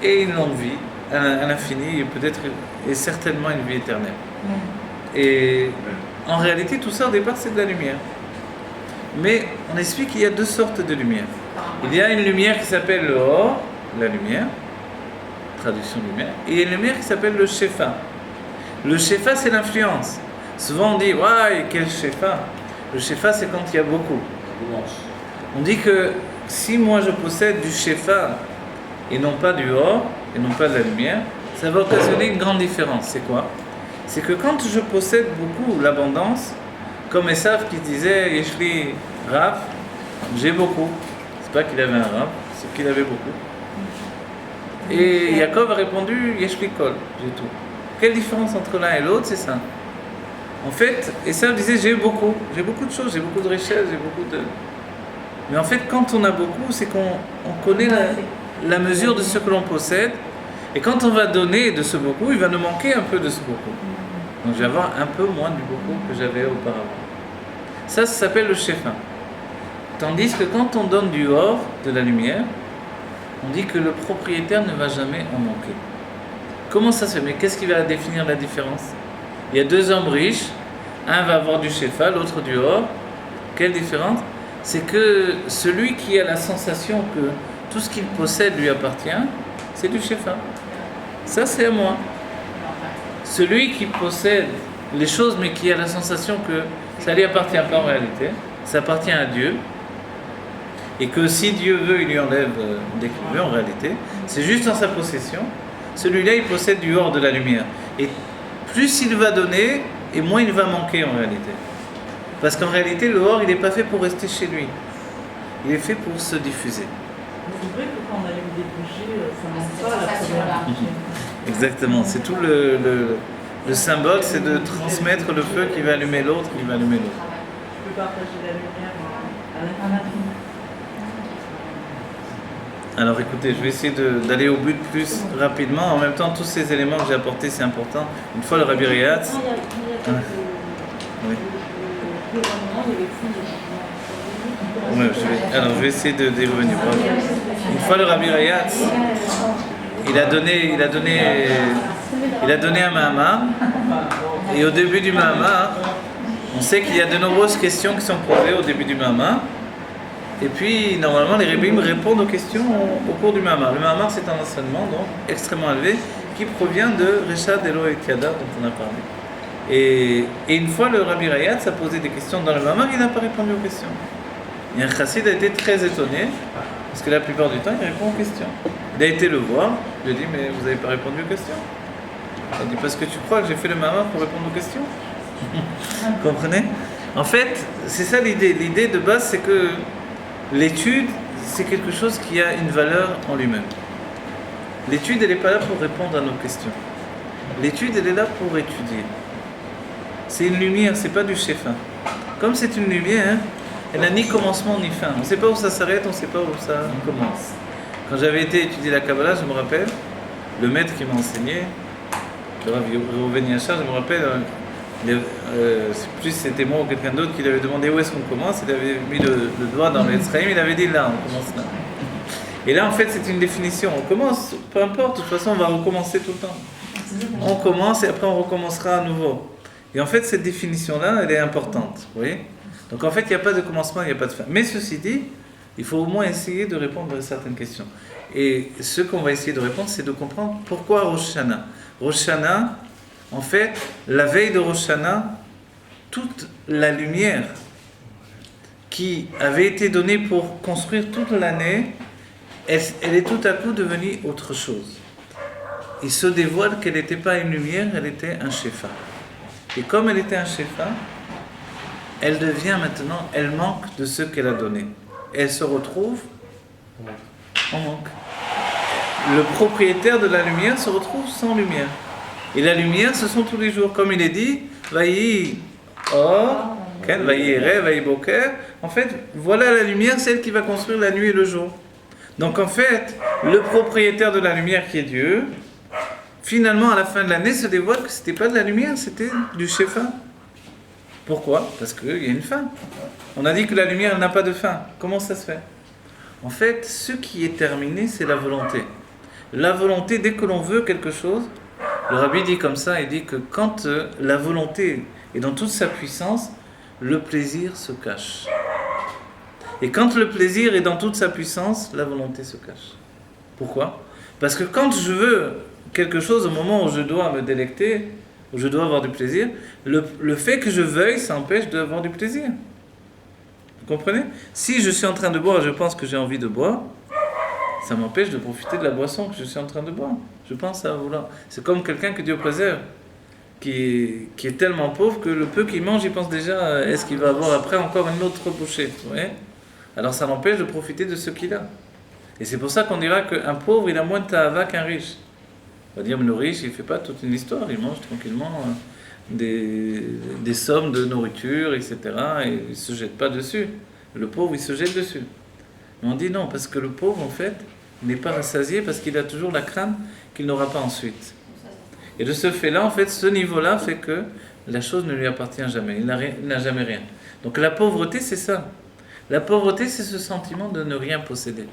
et une longue vie, à l'infini, et peut-être et certainement une vie éternelle. Et en réalité, tout ça au départ, c'est de la lumière. Mais on explique qu'il y a deux sortes de lumière. Il y a une lumière qui s'appelle le or, la lumière, traduction de lumière, et il y a une lumière qui s'appelle le shefa. Le shefa, c'est l'influence. Souvent on dit, ouais, quel shefa? Le shefa, c'est quand il y a beaucoup. On dit que si moi je possède du shefa et non pas du or, et non pas de la lumière, ça va occasionner une grande différence. C'est quoi? C'est que quand je possède beaucoup l'abondance, comme Esav qui disait Yeshli Rav, J'ai beaucoup. C'est pas qu'il avait un rab, c'est qu'il avait beaucoup. Et Yaakov a répondu Yesh li kol, j'ai tout. Quelle différence entre l'un et l'autre, c'est ça. En fait, Esav disait j'ai beaucoup de choses, j'ai beaucoup de richesses, j'ai beaucoup de. Mais en fait, quand on a beaucoup, c'est qu'on connaît la mesure de ce que l'on possède. Et quand on va donner de ce beaucoup, il va nous manquer un peu de ce beaucoup. Donc je vais avoir un peu moins du beaucoup que j'avais auparavant. Ça s'appelle le Shefa. Tandis que quand on donne du or, de la lumière, on dit que le propriétaire ne va jamais en manquer. Comment ça se fait? Mais qu'est-ce qui va définir la différence? Il y a deux hommes riches, un va avoir du Shefa, l'autre du or. Quelle différence? C'est que celui qui a la sensation que tout ce qu'il possède lui appartient, c'est du Shefa. Ça, c'est à moi. Celui qui possède les choses, mais qui a la sensation que ça ne lui appartient pas en réalité, ça appartient à Dieu, et que si Dieu veut, il lui enlève dès qu'il veut en réalité, c'est juste en sa possession. Celui-là, il possède du or de la lumière. Et plus il va donner, et moins il va manquer en réalité. Parce qu'en réalité, le or, il n'est pas fait pour rester chez lui. Il est fait pour se diffuser. C'est vrai que quand on allume des bougies, ça manque pas la première. Exactement. C'est tout le symbole, c'est de transmettre le feu qui va allumer l'autre, qui va allumer l'autre. Tu peux partager la lumière à l'infini. Alors écoutez, je vais essayer d'aller au but plus rapidement. En même temps, tous ces éléments que j'ai apportés, c'est important. Une fois le Rabbi Rayatz... Oui. Ouais, je vais essayer d'y revenir. Une fois le Rabbi Rayatz, il a donné un Mahamar, et au début du Mahamar, on sait qu'il y a de nombreuses questions qui sont posées au début du Mahamar, et puis normalement les Rebbeim répondent aux questions au cours du Mahamar. Le Mahamar, c'est un enseignement donc extrêmement élevé qui provient de Reshad Elo et Tiada dont on a parlé. Et une fois le Rabbi Rayatz a posé des questions dans le Mahamar, il n'a pas répondu aux questions. Et un chassid a été très étonné, parce que la plupart du temps, il répond aux questions. Il a été le voir, il lui a dit, mais vous n'avez pas répondu aux questions? Il a dit, parce que tu crois que j'ai fait le Mahamar pour répondre aux questions? Vous comprenez? En fait, c'est ça l'idée. L'idée de base, c'est que l'étude, c'est quelque chose qui a une valeur en lui-même. L'étude, elle n'est pas là pour répondre à nos questions. L'étude, elle est là pour étudier. C'est une lumière, c'est pas du Shefa. Comme c'est une lumière, elle n'a ni commencement ni fin. On ne sait pas où ça s'arrête, on ne sait pas où ça commence. Quand j'avais été étudier la Kabbalah, je me rappelle, le maître qui m'a enseigné, le Rav Reuven Yachar, je me rappelle, plus c'était moi ou quelqu'un d'autre qui lui avait demandé où est-ce qu'on commence, il avait mis le doigt dans l'Etzraïm, il avait dit là, on commence là. Et là, en fait, c'est une définition. On commence, peu importe, de toute façon, on va recommencer tout le temps. On commence et après on recommencera à nouveau. Et en fait, cette définition-là, elle est importante. Vous voyez? Donc en fait, il n'y a pas de commencement, il n'y a pas de fin. Mais ceci dit, il faut au moins essayer de répondre à certaines questions. Et ce qu'on va essayer de répondre, c'est de comprendre pourquoi Rosh Hashanah. Rosh Hashanah, en fait, la veille de Rosh Hashanah, toute la lumière qui avait été donnée pour construire toute l'année, elle est tout à coup devenue autre chose. Il se dévoile qu'elle n'était pas une lumière, elle était un Shefa. Et comme elle était un Shefa, elle devient maintenant, elle manque de ce qu'elle a donné. Elle se retrouve en manque. Le propriétaire de la lumière se retrouve sans lumière. Et la lumière, ce sont tous les jours. Comme il est dit, Vayi Or, Vayi Ere, Vayi Boker. En fait, voilà la lumière, celle qui va construire la nuit et le jour. Donc en fait, le propriétaire de la lumière qui est Dieu, finalement à la fin de l'année se dévoile que c'était pas de la lumière, c'était du Shefa. Pourquoi? Parce qu'il y a une fin. On a dit que la lumière elle n'a pas de fin. Comment ça se fait? En fait, ce qui est terminé, c'est la volonté. La volonté, dès que l'on veut quelque chose, le Rabbi dit comme ça, il dit que quand la volonté est dans toute sa puissance, le plaisir se cache. Et quand le plaisir est dans toute sa puissance, la volonté se cache. Pourquoi? Parce que quand je veux quelque chose au moment où je dois me délecter, où je dois avoir du plaisir, le fait que je veuille, ça empêche d'avoir du plaisir. Vous comprenez? Si je suis en train de boire et je pense que j'ai envie de boire, ça m'empêche de profiter de la boisson que je suis en train de boire. Je pense à vouloir. C'est comme quelqu'un que Dieu préserve, qui est tellement pauvre que le peu qu'il mange, il pense déjà est-ce qu'il va avoir après encore une autre bouchée. Vous voyez? alors ça l'empêche de profiter de ce qu'il a. Et c'est pour ça qu'on dira qu'un pauvre, il a moins de ta'ava qu'un riche. On va dire, mais le riche, il ne fait pas toute une histoire, il mange tranquillement des sommes de nourriture, etc. Et il ne se jette pas dessus. Le pauvre, il se jette dessus. Mais on dit non, parce que le pauvre, en fait, n'est pas rassasié parce qu'il a toujours la crainte qu'il n'aura pas ensuite. Et de ce fait-là, en fait, ce niveau-là fait que la chose ne lui appartient jamais. Il n'a jamais rien. Donc la pauvreté, c'est ça. La pauvreté, c'est ce sentiment de ne rien posséder.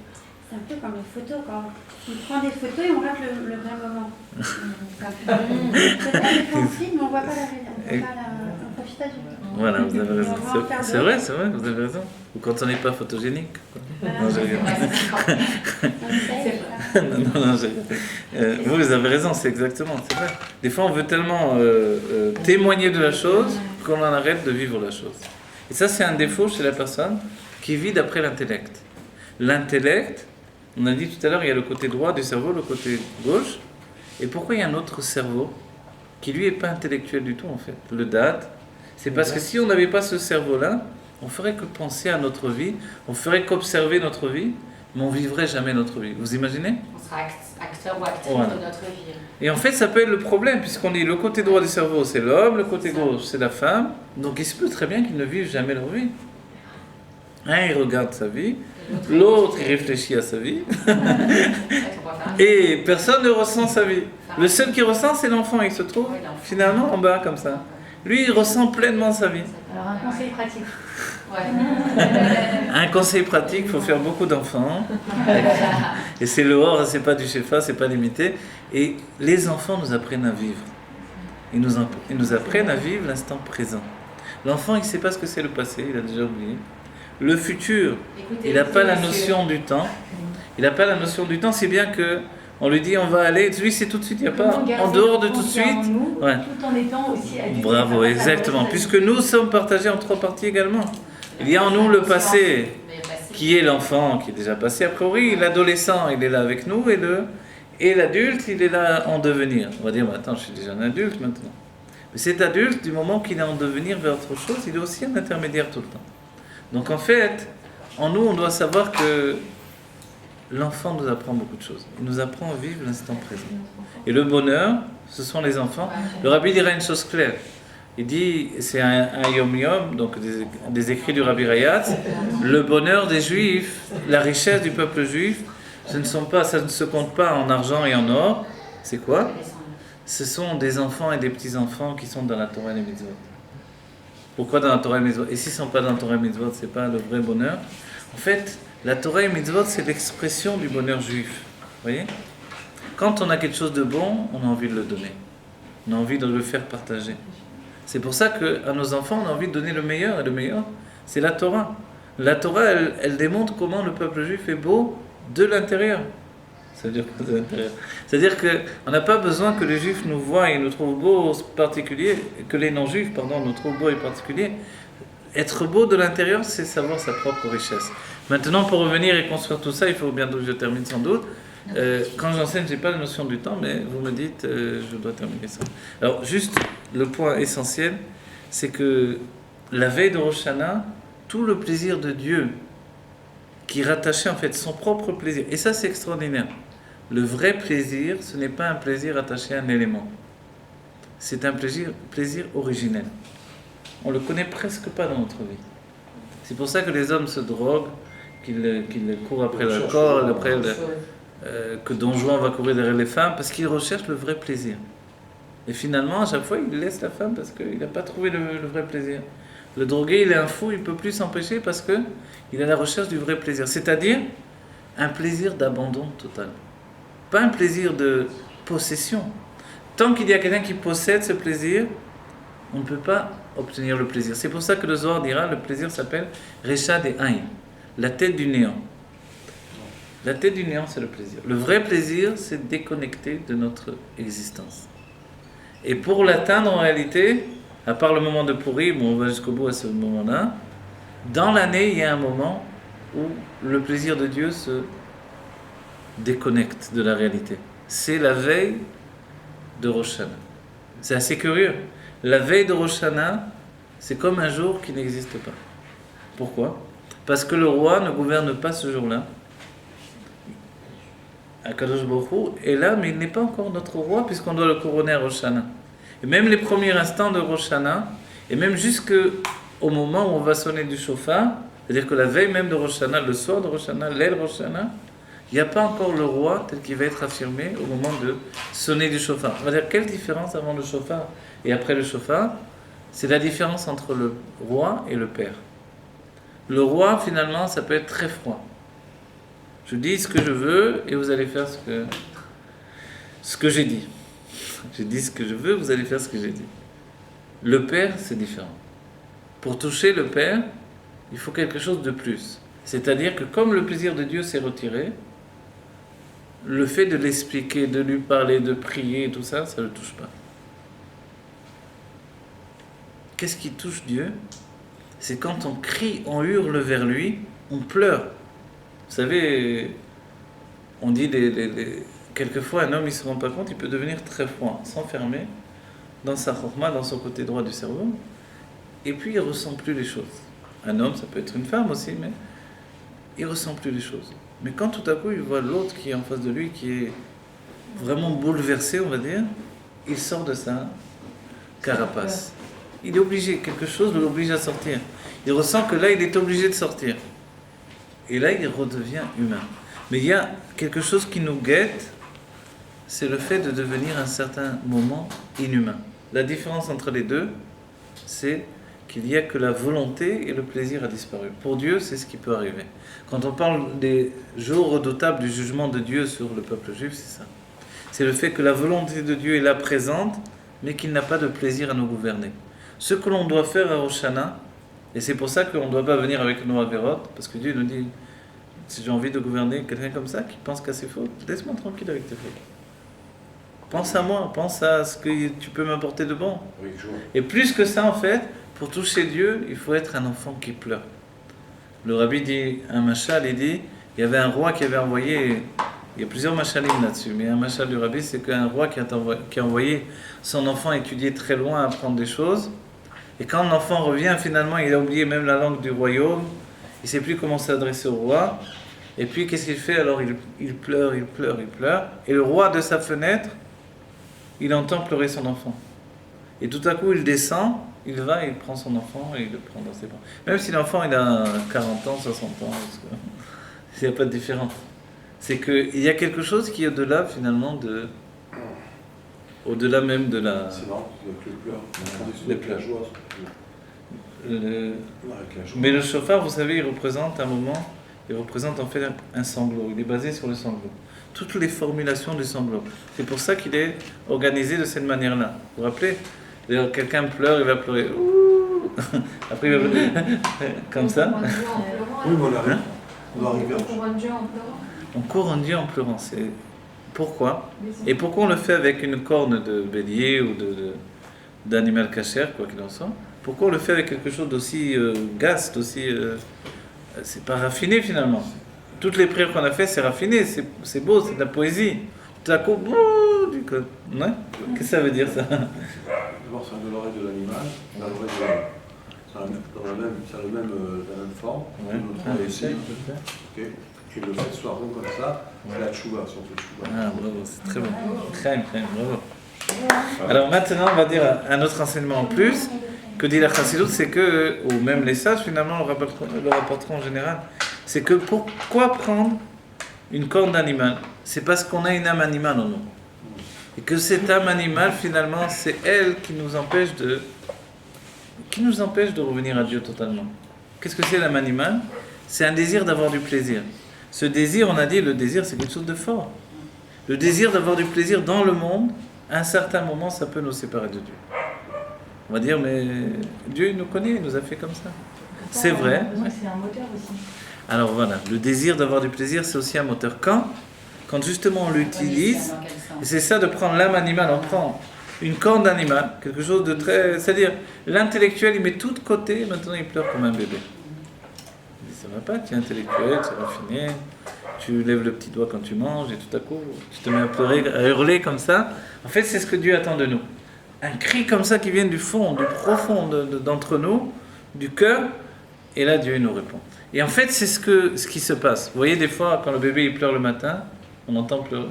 C'est un peu comme les photos, quand on prend des photos et on rate le vrai moment. C'est vrai, des films, mais on ne voit pas on profite pas du temps. Voilà, vous avez raison. C'est vrai, vous avez raison. Ou quand on n'est pas photogénique. Non, j'ai rien. Vous avez raison, c'est exactement, c'est vrai. Des fois, on veut tellement témoigner de la chose qu'on en arrête de vivre la chose. Et ça, c'est un défaut chez la personne qui vit d'après l'intellect. L'intellect, on a dit tout à l'heure, il y a le côté droit du cerveau, le côté gauche. Et pourquoi il y a un autre cerveau qui, lui, n'est pas intellectuel du tout, en fait, le date. C'est parce que si on n'avait pas ce cerveau-là, on ferait que penser à notre vie, on ferait qu'observer notre vie, mais on ne vivrait jamais notre vie. Vous imaginez ? On sera acteur ou actrice de notre vie. Et en fait, ça peut être le problème, puisqu'on dit le côté droit du cerveau, c'est l'homme, le côté gauche, c'est la femme. Donc il se peut très bien qu'ils ne vivent jamais leur vie. Un, il regarde sa vie, l'autre, il réfléchit à sa vie, et personne ne ressent sa vie. Le seul qui ressent, c'est l'enfant, il se trouve finalement en bas, comme ça. Lui, il ressent pleinement sa vie. Alors un conseil pratique. Un conseil pratique, il faut faire beaucoup d'enfants. Et c'est le hors, c'est pas du shefa, c'est pas limité. Et les enfants nous apprennent à vivre. Ils nous apprennent à vivre l'instant présent. L'enfant, il ne sait pas ce que c'est le passé, il a déjà oublié. Le futur, il n'a pas la notion du temps. Il n'a pas la notion du temps, c'est bien que on lui dit on va aller, lui c'est tout de suite, il n'y a pas en dehors de tout de suite. Ouais. Tout en étant aussi adulte. Bravo, exactement. Puisque nous sommes partagés en trois parties également. Il y a en nous le passé, qui est l'enfant, qui est déjà passé. A priori, l'adolescent, il est là avec nous, et l'adulte, il est là en devenir. On va dire, attends, je suis déjà un adulte maintenant. Mais cet adulte, du moment qu'il est en devenir vers autre chose, il est aussi un intermédiaire tout le temps. Donc en fait, en nous, on doit savoir que l'enfant nous apprend beaucoup de choses. Il nous apprend à vivre l'instant présent. Et le bonheur, ce sont les enfants. Le rabbi dira une chose claire. Il dit, c'est un Yom Yom, donc des écrits du Rabbi Rayatz, le bonheur des Juifs, la richesse du peuple juif, ça ne se compte pas en argent et en or. C'est quoi ? Ce sont des enfants et des petits-enfants qui sont dans la Torah et les Mitzvot. Pourquoi dans la Torah et les Mitzvot ? Et s'ils ne sont pas dans la Torah et les Mitzvot, ce n'est pas le vrai bonheur. En fait, la Torah et les Mitzvot, c'est l'expression du bonheur juif. Vous voyez ? Quand on a quelque chose de bon, on a envie de le donner. On a envie de le faire partager. C'est pour ça qu'à nos enfants, on a envie de donner le meilleur. Et le meilleur, c'est la Torah. La Torah, elle démontre comment le peuple juif est beau de l'intérieur. C'est-à-dire qu'on n'a pas besoin que les juifs nous voient et nous trouvent beaux particuliers, que les non-juifs, nous trouvent beaux et particuliers. Être beau de l'intérieur, c'est savoir sa propre richesse. Maintenant, pour revenir et construire tout ça, il faut bientôt que je termine sans doute. Quand j'enseigne, je n'ai pas la notion du temps, mais vous me dites, je dois terminer ça. Alors, juste le point essentiel, c'est que la veille de Rosh Hashanah, tout le plaisir de Dieu qui rattachait en fait son propre plaisir, et ça c'est extraordinaire. Le vrai plaisir, ce n'est pas un plaisir attaché à un élément. C'est un plaisir originel. On ne le connaît presque pas dans notre vie. C'est pour ça que les hommes se droguent, qu'ils courent après l'alcool, que Don Juan va courir derrière les femmes, parce qu'ils recherchent le vrai plaisir. Et finalement, à chaque fois, il laisse la femme parce qu'il n'a pas trouvé le vrai plaisir. Le drogué, il est un fou, il ne peut plus s'empêcher parce qu'il est à la recherche du vrai plaisir. C'est-à-dire un plaisir d'abandon total. Pas un plaisir de possession. Tant qu'il y a quelqu'un qui possède ce plaisir, on ne peut pas obtenir le plaisir. C'est pour ça que le Zohar dira, le plaisir s'appelle Recha de Aïn, la tête du néant. La tête du néant, c'est le plaisir. Le vrai plaisir, c'est déconnecter de notre existence. Et pour l'atteindre en réalité, à part le moment de Purim, où on va jusqu'au bout à ce moment-là, dans l'année, il y a un moment où le plaisir de Dieu se déconnecte de la réalité. C'est la veille de Rosh Hashanah. C'est assez curieux. La veille de Rosh Hashanah, c'est comme un jour qui n'existe pas. Pourquoi ? Parce que le roi ne gouverne pas ce jour-là. Akadosh Baruch Hu est là, mais il n'est pas encore notre roi, puisqu'on doit le couronner à Rosh Hashanah. Et même les premiers instants de Rosh Hashanah, et même jusqu'au moment où on va sonner du shofar, c'est-à-dire que la veille même de Rosh Hashanah, le soir de Rosh Hashanah, l'aile Rosh Hashanah, il n'y a pas encore le roi tel qu'il va être affirmé au moment de sonner du shofar. On va dire, quelle différence avant le shofar et après le shofar? C'est la différence entre le roi et le père. Le roi, finalement, ça peut être très froid. Je dis ce que je veux et vous allez faire ce que j'ai dit. Je dis ce que je veux, vous allez faire ce que j'ai dit. Le père, c'est différent. Pour toucher le père, il faut quelque chose de plus. C'est-à-dire que comme le plaisir de Dieu s'est retiré, le fait de l'expliquer, de lui parler, de prier, tout ça, ça ne le touche pas. Qu'est-ce qui touche Dieu? C'est quand on crie, on hurle vers lui, on pleure. Vous savez, on dit quelquefois un homme il ne se rend pas compte, il peut devenir très froid, s'enfermer dans sa chorma, dans son côté droit du cerveau, et puis il ne ressent plus les choses. Un homme, ça peut être une femme aussi, mais il ne ressent plus les choses. Mais quand tout à coup il voit l'autre qui est en face de lui, qui est vraiment bouleversé, on va dire, il sort de sa carapace. Il est obligé, quelque chose l'oblige à sortir. Il ressent que là, il est obligé de sortir. Et là, il redevient humain. Mais il y a quelque chose qui nous guette, c'est le fait de devenir à un certain moment inhumain. La différence entre les deux, c'est qu'il n'y a que la volonté et le plaisir a disparu. Pour Dieu, c'est ce qui peut arriver. Quand on parle des jours redoutables du jugement de Dieu sur le peuple juif, c'est ça. C'est le fait que la volonté de Dieu est là présente, mais qu'il n'a pas de plaisir à nous gouverner. Ce que l'on doit faire à Rosh Hashanah, et c'est pour ça qu'on ne doit pas venir avec nos avérotes, parce que Dieu nous dit, si j'ai envie de gouverner quelqu'un comme ça, qui pense qu'à ses fautes, laisse-moi tranquille avec tes fautes. Pense à moi, pense à ce que tu peux m'apporter de bon. Et plus que ça, en fait, pour toucher Dieu, il faut être un enfant qui pleure. Le rabbi dit, un machal, il dit, il y avait un roi qui avait envoyé, il y a plusieurs machalim là-dessus, mais un machal du rabbi, c'est qu'un roi qui a envoyé son enfant étudier très loin, apprendre des choses, et quand l'enfant revient, finalement, il a oublié même la langue du royaume, il ne sait plus comment s'adresser au roi, et puis qu'est-ce qu'il fait? Alors il pleure, il pleure, il pleure, et le roi de sa fenêtre, il entend pleurer son enfant. Et tout à coup, il descend, il va, il prend son enfant et il le prend dans ses bras. Même si l'enfant il a 40 ans, 60 ans, il n'y a pas de différence. C'est qu'il y a quelque chose qui est au-delà finalement au-delà même de la... C'est marrant, les pleurs. Mais le shofar, vous savez, il représente un moment, il représente en fait un sanglot. Il est basé sur le sanglot. Toutes les formulations du sanglot. C'est pour ça qu'il est organisé de cette manière-là. Vous vous rappelez? D'ailleurs, quelqu'un pleure, il va pleurer. Ouh. Après, il va pleurer. Comme ça. Oui, mais on doit arriver On couronne Dieu en pleurant. On couronne Dieu en pleurant. C'est... Pourquoi? Et pourquoi on le fait avec une corne de bélier ou d'animal cachère, quoi qu'il en soit? Pourquoi on le fait avec quelque chose d'aussi gaste, aussi... c'est pas raffiné finalement. Toutes les prières qu'on a fait, c'est raffiné, c'est beau, c'est de la poésie. Tout à coup, ouais. Qu'est-ce que ça veut dire ça? D'abord, c'est de l'oreille de l'animal, la l'oreille de l'homme. C'est la même forme. Ouais. Okay. Et le fait que ce soit rond comme ça, c'est la tchouva, si on fait tchouva. Ah, bravo, c'est très bon. Très, bravo. Alors maintenant, on va dire un autre enseignement en plus, que dit la Chassidut, c'est que, ou même les sages finalement le rapporteront en général, c'est que pourquoi prendre une corne d'animal? C'est parce qu'on a une âme animale en nous. Et que cette âme animale, finalement, c'est elle qui nous empêche de revenir à Dieu totalement. Qu'est-ce que c'est l'âme animale? C'est un désir d'avoir du plaisir. Ce désir, on a dit, le désir, c'est quelque chose de fort. Le désir d'avoir du plaisir dans le monde, à un certain moment, ça peut nous séparer de Dieu. On va dire, mais Dieu, il nous connaît, il nous a fait comme ça. C'est vrai. C'est un moteur aussi. Alors voilà, le désir d'avoir du plaisir, c'est aussi un moteur. Quand justement on l'utilise, et c'est ça de prendre l'âme animale, on prend une corne d'animal, quelque chose de très... C'est-à-dire, l'intellectuel, il met tout de côté, et maintenant il pleure comme un bébé. Il dit, ça va pas, tu es intellectuel, tu es raffiné, tu lèves le petit doigt quand tu manges, et tout à coup, tu te mets à pleurer, à hurler comme ça. En fait, c'est ce que Dieu attend de nous. Un cri comme ça qui vient du fond, du profond d'entre nous, du cœur, Et là, Dieu il nous répond. Et en fait, c'est ce qui se passe. Vous voyez, des fois, quand le bébé il pleure le matin, on entend pleurer.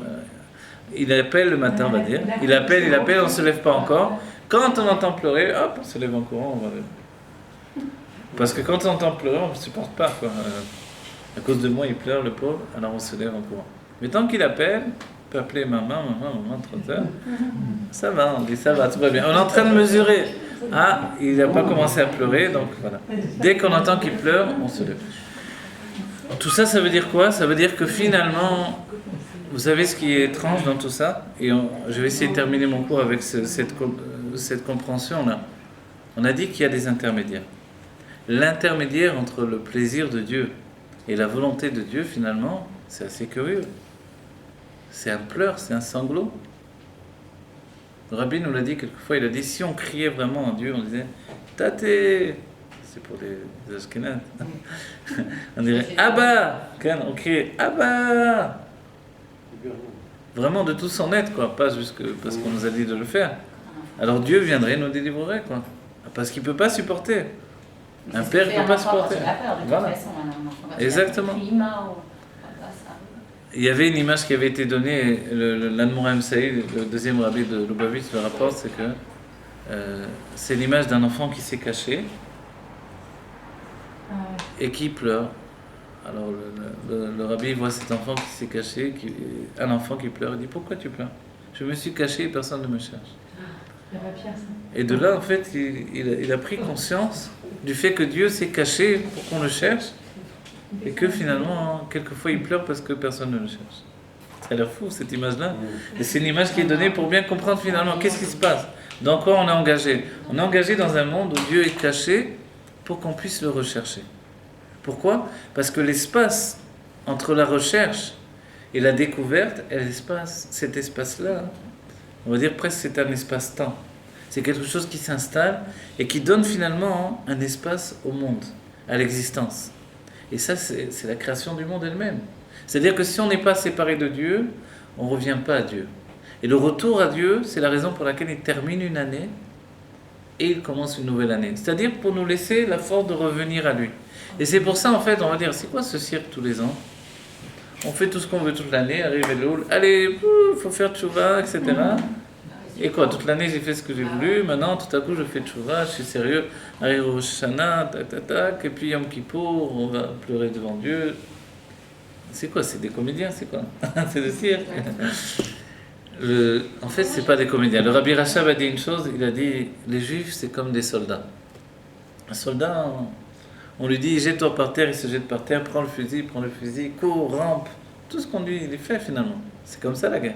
Il appelle le matin, on va dire. Il appelle, on ne se lève pas encore. Quand on entend pleurer, hop, on se lève en courant, on va lever. Parce que quand on entend pleurer, on ne supporte pas, quoi. À cause de moi, il pleure, le pauvre, alors on se lève en courant. Mais tant qu'il appelle, on peut appeler maman, 30 heures. Ça va, on dit ça va, tout va bien. On est en train de mesurer. Ah, il n'a pas commencé à pleurer, donc voilà. Dès qu'on entend qu'il pleure, on se lève. Tout ça, ça veut dire quoi? Ça veut dire que finalement, vous savez ce qui est étrange dans tout ça? Et je vais essayer de terminer mon cours avec cette compréhension-là. On a dit qu'il y a des intermédiaires. L'intermédiaire entre le plaisir de Dieu et la volonté de Dieu, finalement, c'est assez curieux. C'est un pleur, c'est un sanglot. Le rabbi nous l'a dit quelquefois, il a dit, si on criait vraiment à Dieu, on disait « Tate !» C'est pour les Ashkénazes. On dirait « Abba !» On criait « Abba !» Vraiment de tout son être, quoi. Pas juste parce qu'on nous a dit de le faire. Alors Dieu viendrait nous délivrer, quoi. Parce qu'il ne peut pas supporter. Un père ne peut pas supporter. Voilà. Exactement. Il y avait une image qui avait été donnée, l'Admoram Saïd, le deuxième rabbi de Lubavitch, le rapporte, c'est que c'est l'image d'un enfant qui s'est caché et qui pleure. Alors le rabbi voit cet enfant qui s'est caché, un enfant qui pleure, il dit « Pourquoi tu pleures ? Je me suis caché et personne ne me cherche. » Et de là, en fait, il a pris conscience du fait que Dieu s'est caché pour qu'on le cherche et que finalement, quelquefois, il pleure parce que personne ne le cherche. Ça a l'air fou, cette image-là. Et c'est une image qui est donnée pour bien comprendre finalement qu'est-ce qui se passe. Dans quoi on est engagé? On est engagé dans un monde où Dieu est caché pour qu'on puisse le rechercher. Pourquoi? Parce que l'espace entre la recherche et la découverte, cet espace-là, on va dire presque c'est un espace-temps. C'est quelque chose qui s'installe et qui donne finalement un espace au monde, à l'existence. Et ça, c'est la création du monde elle-même. C'est-à-dire que si on n'est pas séparé de Dieu, on ne revient pas à Dieu. Et le retour à Dieu, c'est la raison pour laquelle il termine une année et il commence une nouvelle année. C'est-à-dire pour nous laisser la force de revenir à lui. Et c'est pour ça, en fait, on va dire, c'est quoi ce cirque tous les ans? On fait tout ce qu'on veut toute l'année, arrive Elul, allez, il faut faire tchouva, etc. Et quoi, toute l'année j'ai fait ce que j'ai voulu, maintenant tout à coup je fais tchouva, je suis sérieux, arrive au Rosh Hashanah, tac, et puis Yom Kippour, on va pleurer devant Dieu. C'est quoi, c'est des comédiens, c'est quoi? C'est des cirques. En fait, c'est pas des comédiens. Le Rabbi Rachab a dit une chose, il a dit, les Juifs c'est comme des soldats. Un soldat, on lui dit, jette-toi par terre, il se jette par terre, prends le fusil, cours, rampe, tout ce qu'on lui fait finalement. C'est comme ça la guerre.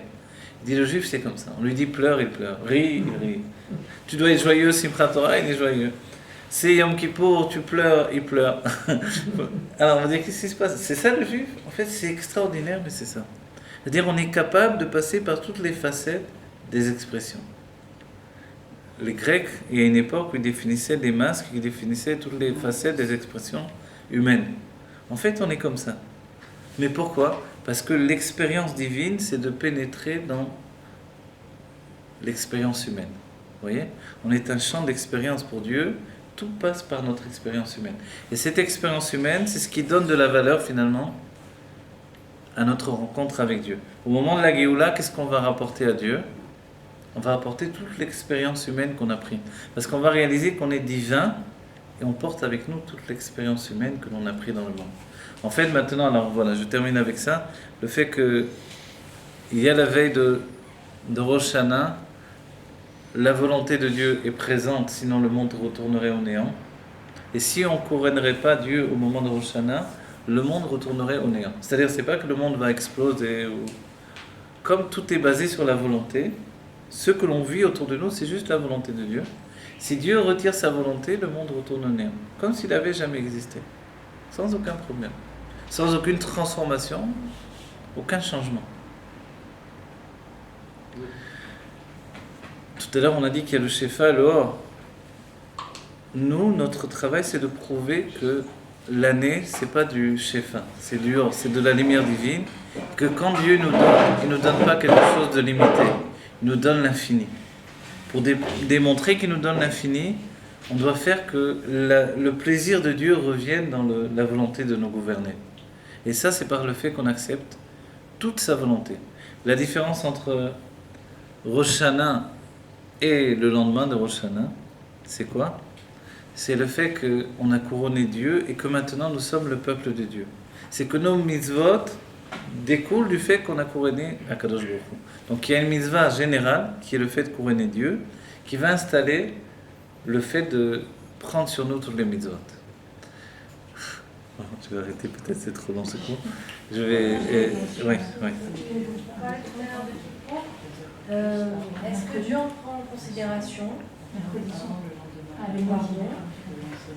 Il dit le juif c'est comme ça. On lui dit pleure, il pleure. Ris, il rit. Tu dois être joyeux, Simchat Torah, il est joyeux. C'est Yom Kippour, tu pleures, il pleure. Alors on va dire qu'est-ce qui se passe? C'est ça le juif? En fait c'est extraordinaire, mais c'est ça. C'est-à-dire on est capable de passer par toutes les facettes des expressions. Les Grecs, il y a une époque où ils définissaient des masques, qui définissaient toutes les facettes des expressions humaines. En fait on est comme ça. Mais pourquoi? Parce que l'expérience divine, c'est de pénétrer dans l'expérience humaine. Vous voyez? On est un champ d'expérience pour Dieu, tout passe par notre expérience humaine. Et cette expérience humaine, c'est ce qui donne de la valeur finalement à notre rencontre avec Dieu. Au moment de la Géoula, qu'est-ce qu'on va rapporter à Dieu? On va apporter toute l'expérience humaine qu'on a prise. Parce qu'on va réaliser qu'on est divin et on porte avec nous toute l'expérience humaine que l'on a prise dans le monde. En fait, maintenant, alors voilà, je termine avec ça. Le fait qu'il y a la veille de Rosh Hashanah, la volonté de Dieu est présente, sinon le monde retournerait au néant. Et si on ne couronnerait pas Dieu au moment de Rosh Hashanah, le monde retournerait au néant. C'est-à-dire, c'est pas que le monde va exploser. Comme tout est basé sur la volonté, ce que l'on vit autour de nous, c'est juste la volonté de Dieu. Si Dieu retire sa volonté, le monde retourne au néant. Comme s'il n'avait jamais existé. Sans aucun problème. Sans aucune transformation, aucun changement. Tout à l'heure, on a dit qu'il y a le Shefa, le Or. Nous, notre travail, c'est de prouver que l'année, c'est pas du Shefa, c'est du Or, c'est de la lumière divine. Que quand Dieu nous donne, il ne nous donne pas quelque chose de limité, il nous donne l'infini. Pour démontrer qu'il nous donne l'infini, on doit faire que le plaisir de Dieu revienne dans la volonté de nous gouverner. Et ça, c'est par le fait qu'on accepte toute sa volonté. La différence entre Rosh Hashanah et le lendemain de Rosh Hashanah, c'est quoi? C'est le fait qu'on a couronné Dieu et que maintenant nous sommes le peuple de Dieu. C'est que nos mitzvot découlent du fait qu'on a couronné Akadosh Baruch Hu. Donc il y a une mitzvah générale qui est le fait de couronner Dieu, qui va installer le fait de prendre sur nous toutes les mitzvot. Je vais arrêter, peut-être c'est trop long ce cours. Je vais... oui. Est-ce que Dieu en prend en considération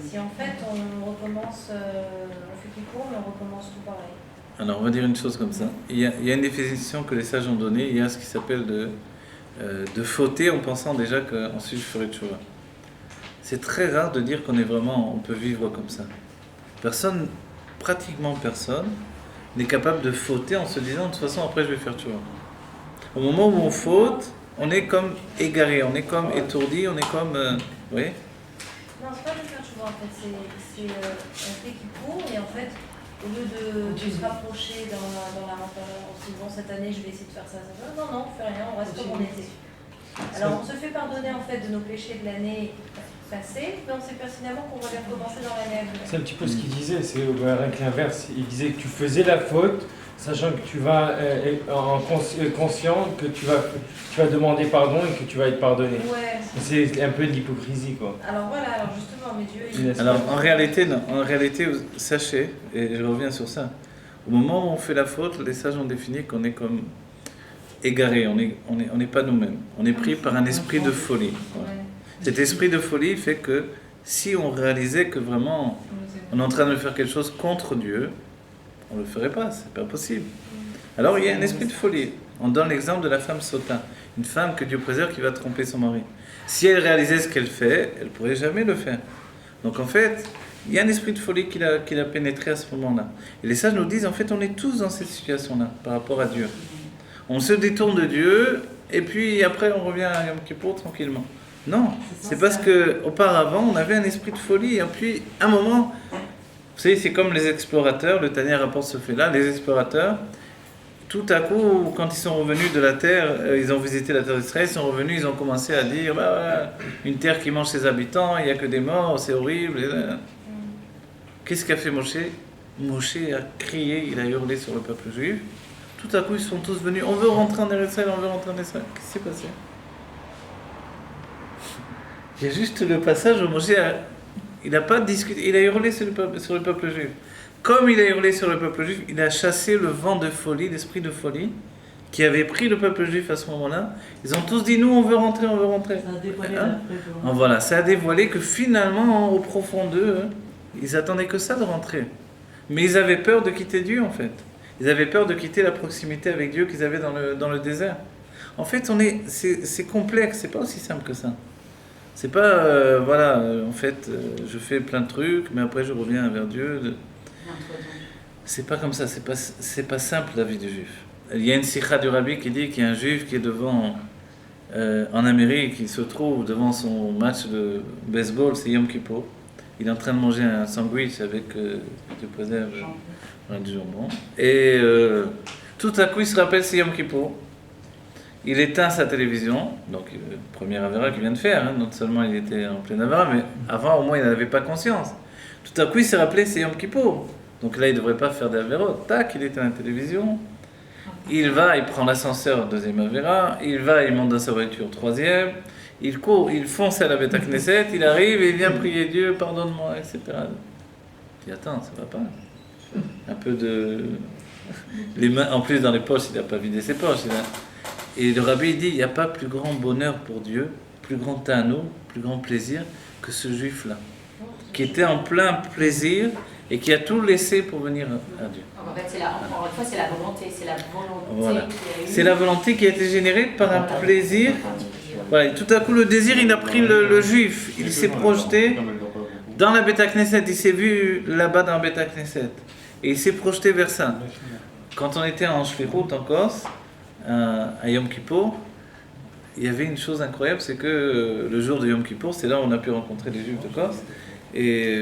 si en fait on recommence, on fait Kippour, mais on recommence tout pareil? Alors on va dire une chose comme ça. Il y a une définition que les sages ont donnée, il y a ce qui s'appelle de fauter en pensant déjà qu'ensuite je ferai tchouva. C'est très rare de dire on peut vivre comme ça. Pratiquement personne n'est capable de fauter en se disant de toute façon après je vais faire tchouva. Au moment où on faute, on est comme égaré, on est comme étourdi, on est comme... oui. Non, c'est pas de faire tchouva en fait, c'est on fait Kippour et en fait, au lieu de se rapprocher dans la en se disant cette année je vais essayer de faire ça, non, on fait rien, on reste comme on était. Alors on se fait pardonner en fait de nos péchés de l'année passée, mais on sait pertinemment qu'on va les recommencer dans l'année à venir. C'est un petit peu ce qu'il disait, c'est avec l'inverse. Il disait que tu faisais la faute, sachant que tu vas conscient que tu vas demander pardon et que tu vas être pardonné. Ouais. C'est un peu de l'hypocrisie, quoi. Alors voilà, alors justement, mais Dieu... Alors en réalité, non. En réalité, sachez, et je reviens sur ça, au moment où on fait la faute, les sages ont défini qu'on est comme égaré, on n'est pas nous-mêmes. On est pris par un esprit de folie. Voilà. Cet esprit de folie fait que si on réalisait que vraiment on est en train de faire quelque chose contre Dieu, on ne le ferait pas, c'est pas possible. Alors il y a un esprit de folie. On donne l'exemple de la femme Sota, une femme que Dieu préserve qui va tromper son mari. Si elle réalisait ce qu'elle fait, elle ne pourrait jamais le faire. Donc en fait, il y a un esprit de folie qui l'a pénétré à ce moment-là. Et les sages nous disent, en fait, on est tous dans cette situation-là par rapport à Dieu. On se détourne de Dieu, et puis après on revient à Yom Kippour tranquillement. Non, c'est parce qu'auparavant on avait un esprit de folie, et puis à un moment, vous savez, c'est comme les explorateurs, le Tanya rapporte ce fait-là, les explorateurs, tout à coup, quand ils sont revenus de la terre, ils ont visité la terre d'Israël, ils sont revenus, ils ont commencé à dire, une terre qui mange ses habitants, il n'y a que des morts, c'est horrible. Qu'est-ce qu'a fait Moshe? Moshe a crié, il a hurlé sur le peuple juif. Tout à coup, ils sont tous venus, on veut rentrer en Israël, on veut rentrer en Israël. Qu'est-ce qui s'est passé? Il y a juste le passage où Moshe il n'a pas discuté, il a hurlé sur le peuple juif. Comme il a hurlé sur le peuple juif, il a chassé le vent de folie, l'esprit de folie, qui avait pris le peuple juif à ce moment-là. Ils ont tous dit, nous on veut rentrer, on veut rentrer. Ça a dévoilé voilà, ça a dévoilé que finalement, au profond d'eux, ils attendaient que ça de rentrer. Mais ils avaient peur de quitter Dieu en fait. Ils avaient peur de quitter la proximité avec Dieu qu'ils avaient dans le désert. En fait, c'est complexe, c'est pas aussi simple que ça. C'est pas, en fait, je fais plein de trucs, mais après je reviens vers Dieu. C'est pas comme ça, c'est pas simple la vie du juif. Il y a une sikha du rabbi qui dit qu'il y a un juif qui est devant, en Amérique, il se trouve devant son match de baseball, c'est Yom Kippour. Il est en train de manger un sandwich avec du préserve, du jambon. Et tout à coup, il se rappelle, c'est Yom Kippour. Il éteint sa télévision, donc première Avera qu'il vient de faire, hein. Non seulement il était en pleine Avera, mais avant au moins il n'avait pas conscience. Tout à coup il s'est rappelé c'est Yom Kippour, donc là il ne devrait pas faire d'Averot. Tac, il éteint la télévision, il prend l'ascenseur, deuxième Avera, il monte dans sa voiture, troisième, il court, il fonce à la Beth Knesset, il arrive et il vient prier Dieu, pardonne-moi, etc. Il dit attends, ça va pas. Un peu de... Les mains, en plus dans les poches, il n'a pas vidé ses poches. Et le rabbi dit, il n'y a pas plus grand bonheur pour Dieu, plus grand ta'anoug, plus grand plaisir que ce juif-là, qui était en plein plaisir et qui a tout laissé pour venir à Dieu. En fait, encore une fois, c'est la volonté. Voilà. C'est la volonté qui a été générée par un plaisir. Voilà. Et tout à coup, le désir, il a pris le juif. Il s'est projeté dans la Beth Knesset. Il s'est vu là-bas dans la Beth Knesset. Et il s'est projeté vers ça. Quand on était en Shlichut, en Corse, à Yom Kippour, il y avait une chose incroyable, c'est que le jour de Yom Kippour, c'est là où on a pu rencontrer les Juifs de Corse. Et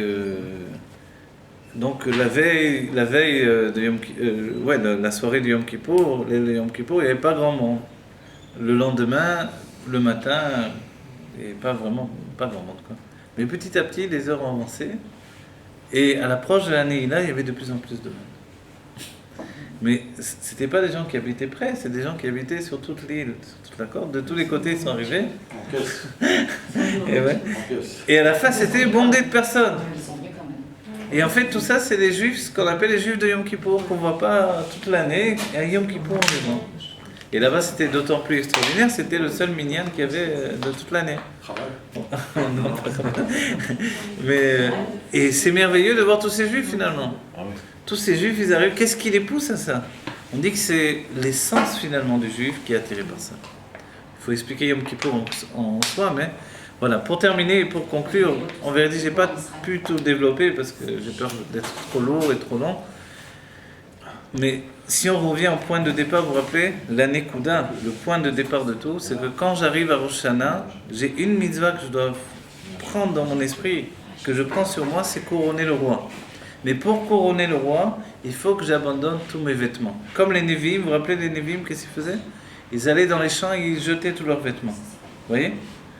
donc la veille de Yom Kippour, la soirée de Yom Kippour, le Yom Kippour, il n'y avait pas grand monde. Le lendemain, le matin, il n'y avait pas grand monde, quoi. Mais petit à petit, les heures ont avancé. Et à l'approche de l'année, il y avait de plus en plus de monde. Mais c'était pas des gens qui habitaient près, c'est des gens qui habitaient sur toute l'île, sur toute la côte. De tous les côtés, ils sont arrivés. Et à la fin, c'était bondé de personnes. Et en fait, tout ça, c'est les Juifs, ce qu'on appelle les Juifs de Yom Kippour, qu'on ne voit pas toute l'année. Et à Yom Kippour, on les voit. Et là-bas, c'était d'autant plus extraordinaire, c'était le seul minyan qu'il y avait de toute l'année. Non, pas grave. Mais, et c'est merveilleux de voir tous ces Juifs, finalement. Tous ces Juifs, ils arrivent. Qu'est-ce qui les pousse à ça? On dit que c'est l'essence, finalement, du Juif qui est attiré par ça. Il faut expliquer Yom Kippour en soi, mais voilà. Pour terminer et pour conclure, en vérité, je n'ai pas pu tout développer parce que j'ai peur d'être trop lourd et trop long. Mais si on revient au point de départ, vous vous rappelez, l'année Kouda, le point de départ de tout, c'est que quand j'arrive à Rosh Hashanah, j'ai une mitzvah que je dois prendre dans mon esprit, que je prends sur moi, c'est couronner le roi. Mais pour couronner le roi, il faut que j'abandonne tous mes vêtements. Comme les Névim, vous vous rappelez les Névim, qu'est-ce qu'ils faisaient? Ils allaient dans les champs et ils jetaient tous leurs vêtements. Vous voyez?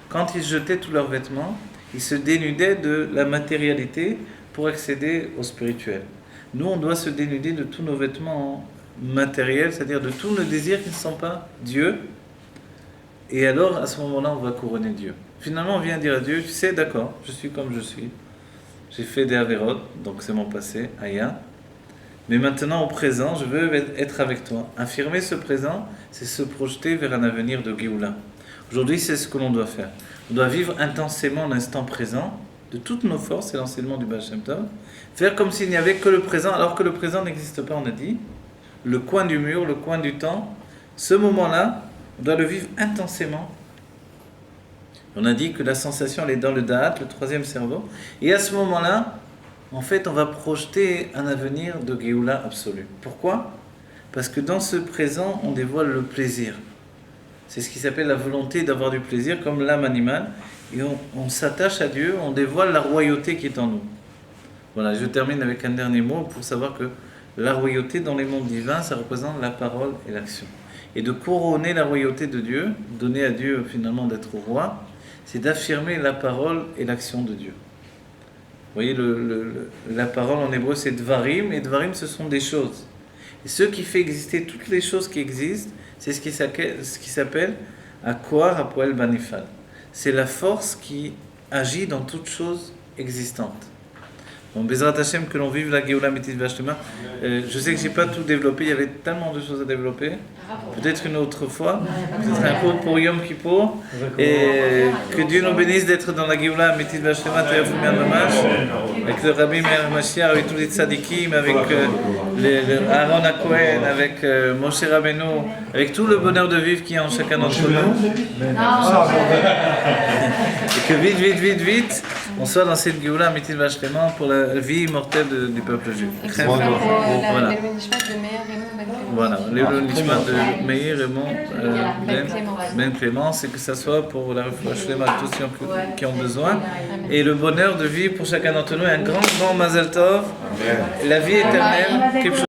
Quand ils jetaient tous leurs vêtements, ils se dénudaient de la matérialité pour accéder au spirituel. Nous, on doit se dénuder de tous nos vêtements matériels, c'est-à-dire de tous nos désirs qui ne sont pas Dieu. Et alors, à ce moment-là, on va couronner Dieu. Finalement, on vient dire à Dieu, tu sais, d'accord, je suis comme je suis. J'ai fait des avérotes, donc c'est mon passé, Aya. Mais maintenant, au présent, je veux être avec toi. Affirmer ce présent, c'est se projeter vers un avenir de Géoula. Aujourd'hui, c'est ce que l'on doit faire. On doit vivre intensément l'instant présent, de toutes nos forces, c'est l'enseignement du Baal Shem Tov. Faire comme s'il n'y avait que le présent, alors que le présent n'existe pas, on a dit. Le coin du mur, le coin du temps, ce moment-là, on doit le vivre intensément. On a dit que la sensation, elle est dans le Da'at, le troisième cerveau. Et à ce moment-là, en fait, on va projeter un avenir de Géoula absolue. Pourquoi? Parce que dans ce présent, on dévoile le plaisir. C'est ce qui s'appelle la volonté d'avoir du plaisir, comme l'âme animale. Et on s'attache à Dieu, on dévoile la royauté qui est en nous. Voilà, je termine avec un dernier mot pour savoir que la royauté dans les mondes divins, ça représente la parole et l'action. Et de couronner la royauté de Dieu, donner à Dieu finalement d'être roi, c'est d'affirmer la parole et l'action de Dieu. Vous voyez, la parole en hébreu c'est Dvarim, et Dvarim ce sont des choses. Et ce qui fait exister toutes les choses qui existent, c'est ce qui s'appelle Akoar Hapoel Banifal. C'est la force qui agit dans toute chose existante. Bon, Bezrat Hashem, que l'on vive la Géoula Mitzvah Vashlema. Je sais que je n'ai pas tout développé, il y avait tellement de choses à développer. Peut-être une autre fois, peut-être un cours pour Yom Kippour. Et que Dieu nous bénisse d'être dans la Géoula Mitzvah Vashlema, Tayafoumian Mamash, avec le Rabbi Meir Mashiach, avec tous les tzadikim, avec Aaron Akohen, avec Moshe Rabbeinu, avec tout le bonheur de vivre qu'il y a en chacun d'entre nous. Et que vite, on soit dans cette Géoula Mitzvah Vashlema pour la vie immortelle du peuple juif. Voilà, le nishmat de Meir et Ben Clément, c'est que ça soit pour la Shlema de tous ceux qui ont besoin. Et le bonheur de vivre pour chacun d'entre nous, un grand Mazel Tov, la vie éternelle.